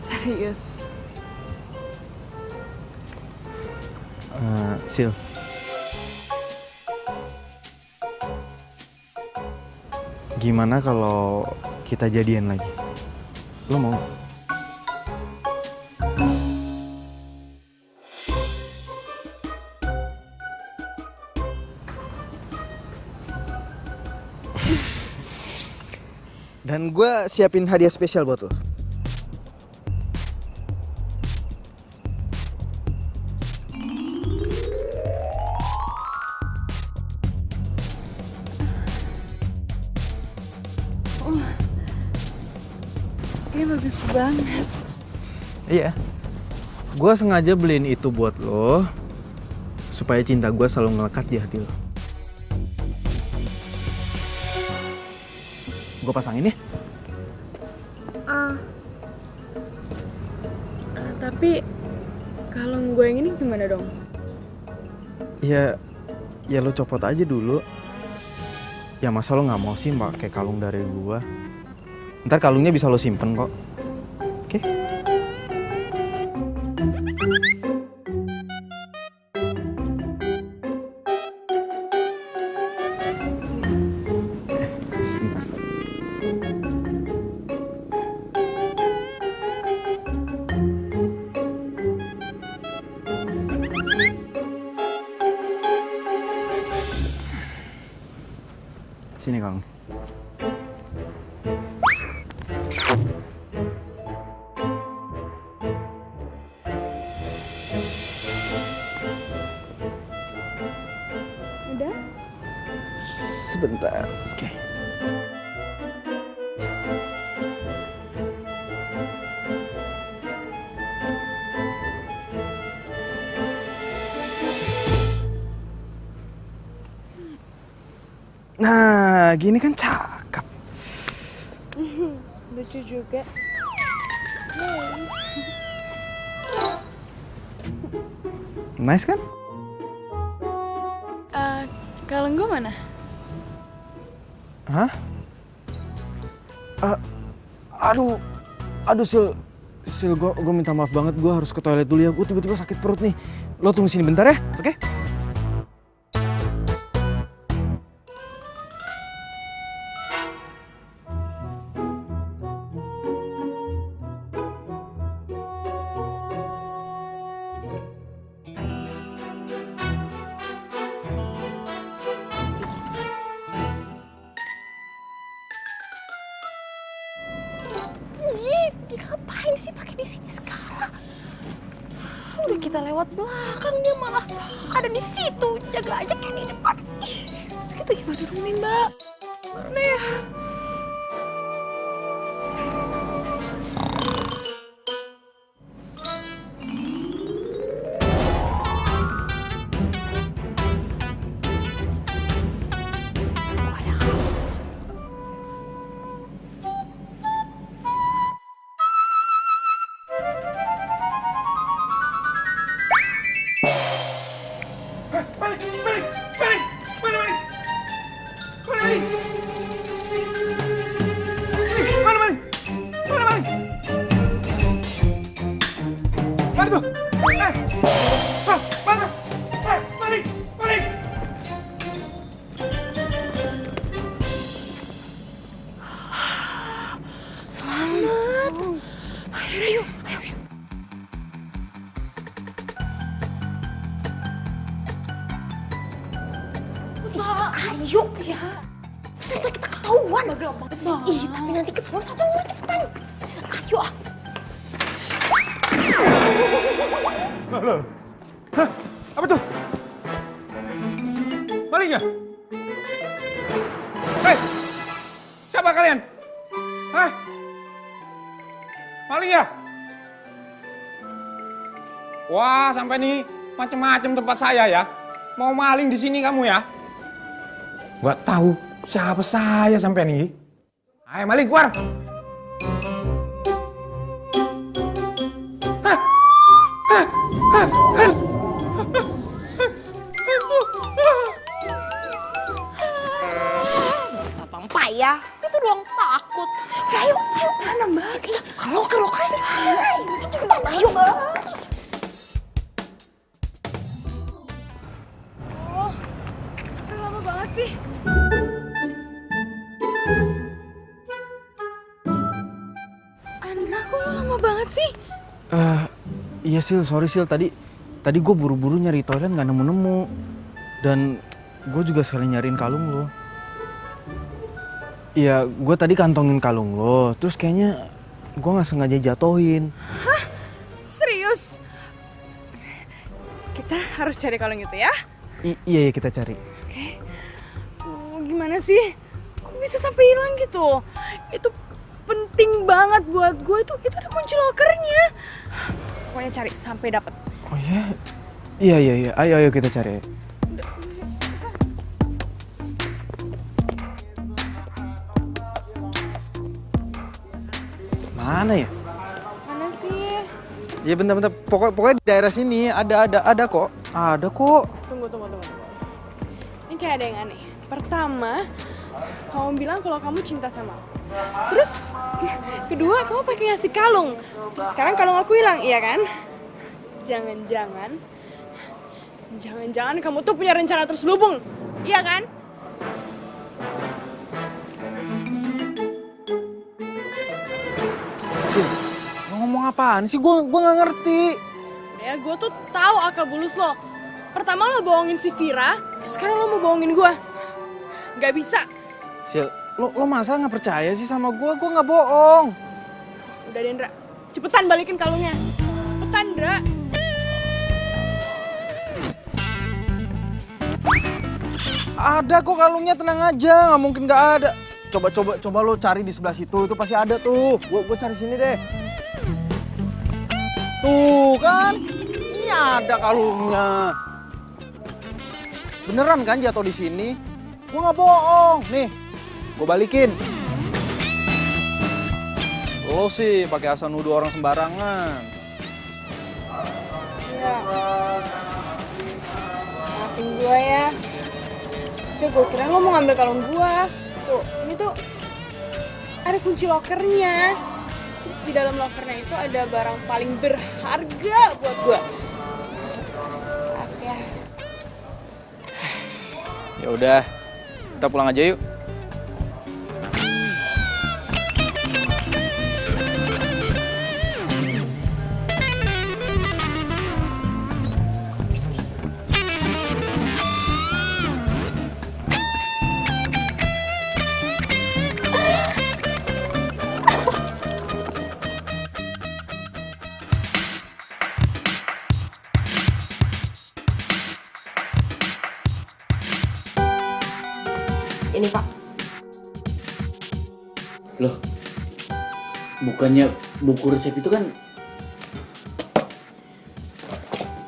Serius?
Sil, gimana kalau kita jadian lagi? Lo mau? Dan gue siapin hadiah spesial buat lo.
Ini bagus banget.
Iya. Gue sengaja beliin itu buat lo supaya cinta gue selalu ngelekat di hati lo. Gue pasangin ya.
Tapi kalung gue yang ini gimana dong?
Ya lo copot aja dulu. Ya masa lo nggak mau sih pakai kalung dari gue? Ntar kalungnya bisa lo simpen kok. Oke? Sebentar. Sini Kang.
Udah?
Sebentar. Oke. Nah, gini kan cakep.
Lucu juga.
Nice kan?
Kalung gue mana?
Hah?
Aduh Sil, gue minta maaf banget, gue harus ke toilet dulu ya. Gue tiba-tiba sakit perut nih. Lo tunggu sini bentar ya, oke?
Ih, dia ngapain sih pakai di sini segala? Udah kita lewat belakang, dia malah ada di situ, jaga aja kayak di depan. Ih, terus kita gimana dong nih, Mbak? Mana ya? Selamat. Ayo. Ayo ya. Nanti kita ketahuan. Ih, tapi nanti ketahuan satu nomor cepetan. Ayo ah.
Halo. Hah? Apa tuh? Maling ya? Hei! Siapa kalian? Hah? Maling ya? Wah, sampai nih macem-macem tempat saya ya. Mau maling di sini kamu ya? Gak tahu siapa saya sampai nih. Ayo maling keluar.
Ya, itu doang takut. Ayo, mana Mbak? Kalau loker di sana. Cepetan, ayo.
Oh, lama banget sih. Andra, kok lo lama banget sih?
Iya Sil, sorry Sil. Tadi gue buru-buru nyari toilet nggak nemu-nemu. Dan gue juga sekali nyariin kalung lo. Iya, gue tadi kantongin kalung lo, terus kayaknya gue nggak sengaja jatohin.
Hah? Serius? Kita harus cari kalung itu ya?
Iya kita cari.
Oke. Gimana sih? Kok bisa sampai hilang gitu? Itu penting banget buat gue, itu ada kunci lokernya. Pokoknya cari sampai dapat.
Oh iya? Iya. Ayo kita cari. Mana ya?
Mana sih?
Ya bentar. Pokoknya di daerah sini ada kok. Ada kok.
Tunggu. Ini kayak ada yang aneh. Pertama, kamu bilang kalau kamu cinta sama aku. Terus, kedua kamu pakai ngasih kalung. Terus sekarang kalung aku hilang, iya kan? Jangan-jangan kamu tuh punya rencana terselubung, iya kan?
Sil, lo ngomong apaan sih? Gue nggak ngerti.
Ya, gue tuh tahu akal bulus lo. Pertama lo bohongin si Vira, terus sekarang lo mau bohongin gue. Gak bisa.
Sil, lo masa nggak percaya sih sama gue? Gue nggak bohong.
Udah Dendra, cepetan balikin kalungnya. Cepetan, Dra.
Ada kok kalungnya, tenang aja, nggak mungkin nggak ada. Coba lo cari di sebelah situ, itu pasti ada tuh. Gue cari sini deh. Tuh kan, ini ada kalungnya. Beneran kan jatuh di sini? Gue nggak bohong. Nih, gue balikin. Lo sih pakai asal nuduh orang sembarangan.
Ya. Maafin gue ya. Terus gue kira lo mau ngambil kalung gue. Tuh, ini tuh ada kunci lokernya. Terus di dalam lokernya itu ada barang paling berharga buat gue. Maaf ya.
Ya udah, kita pulang aja yuk.
Ini Pak.
Loh, bukannya buku resep itu kan...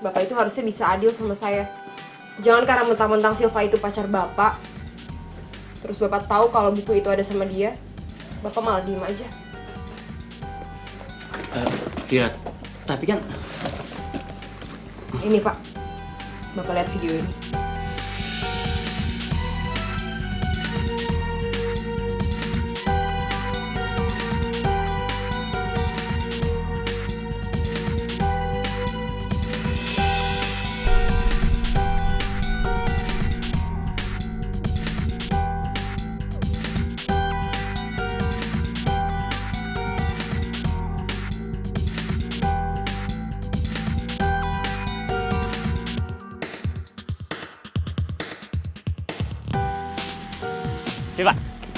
Bapak itu harusnya bisa adil sama saya. Jangan karena mentang-mentang Silva itu pacar Bapak, terus Bapak tahu kalau buku itu ada sama dia, Bapak malah diem aja.
Vira, tapi kan...
Ini Pak, Bapak lihat video ini.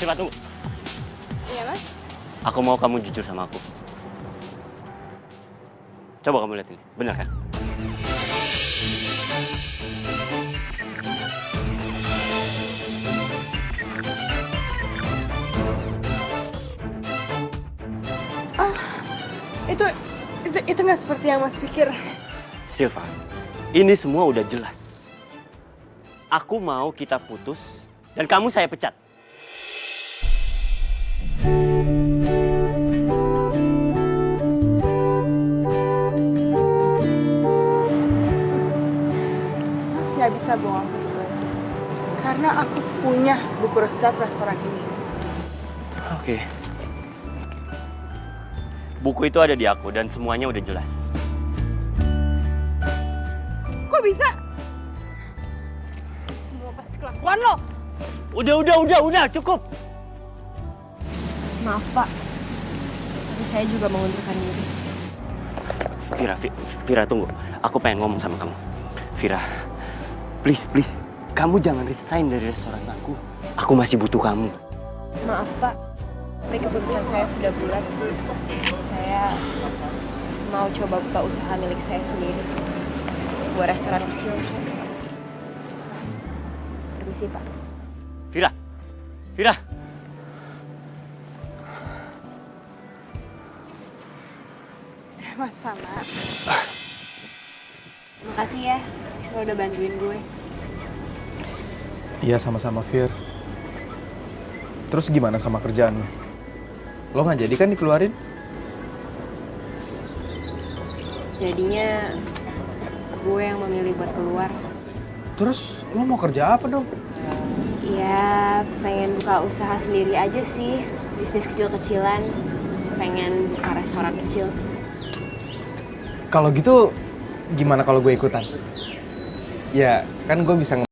Siva, tunggu.
Iya Mas?
Aku mau kamu jujur sama aku. Coba kamu lihat ini, benar kan?
Itu nggak seperti yang Mas pikir.
Silva, ini semua udah jelas. Aku mau kita putus dan kamu saya pecat.
Mas nggak bisa bohong begitu aja. Karena aku punya buku resep restoran ini.
Oke. Buku itu ada di aku dan semuanya udah jelas.
Kok bisa? Semua pasti kelakuan lo.
Udah, cukup.
Maaf Pak, tapi saya juga mengundurkan diri.
Vira, tunggu. Aku pengen ngomong sama kamu. Vira, please, kamu jangan resign dari restoran aku. Aku masih butuh kamu.
Maaf Pak, tapi keputusan saya sudah bulat. Saya mau coba buka usaha milik saya sendiri. Sebuah restoran kecil. Permisi Pak.
Vira.
Mas sama.
Makasih ya, lo udah bantuin gue.
Iya sama-sama Fir. Terus gimana sama kerjaan lo? Lo nggak jadi kan dikeluarin?
Jadinya gue yang memilih buat keluar.
Terus lo mau kerja apa dong?
Ya, pengen buka usaha sendiri aja sih. Bisnis kecil-kecilan. Pengen buka restoran kecil.
Kalau gitu gimana kalau gue ikutan? Ya kan gue bisa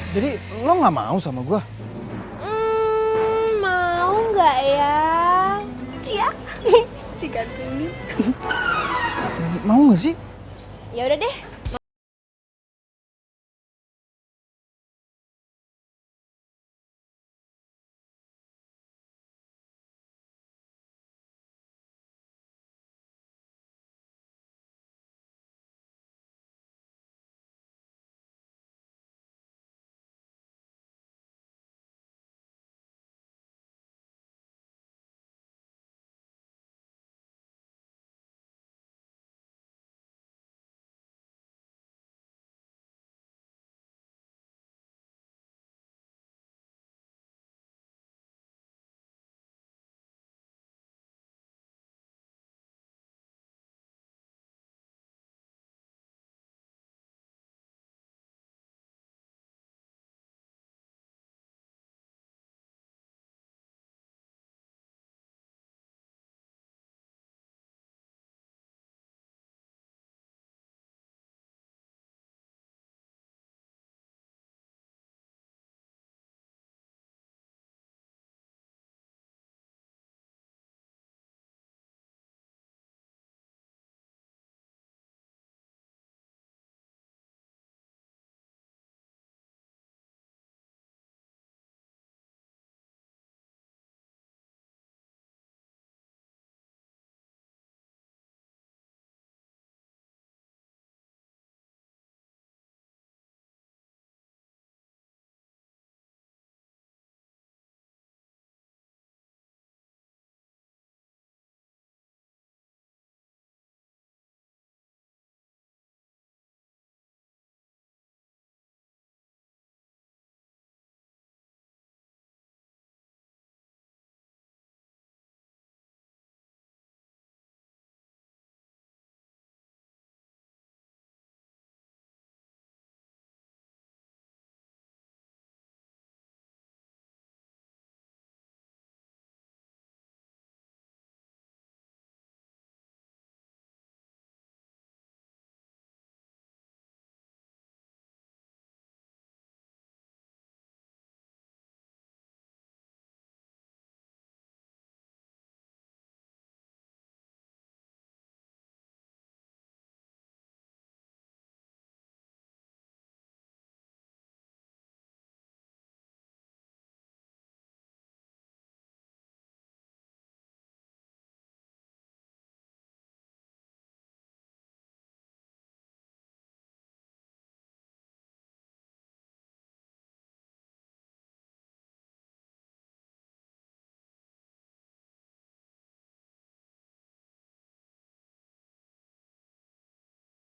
Jadi lo nggak mau sama gue?
Mau nggak ya? Cia, digantungin.
Mau nggak sih?
Ya udah deh,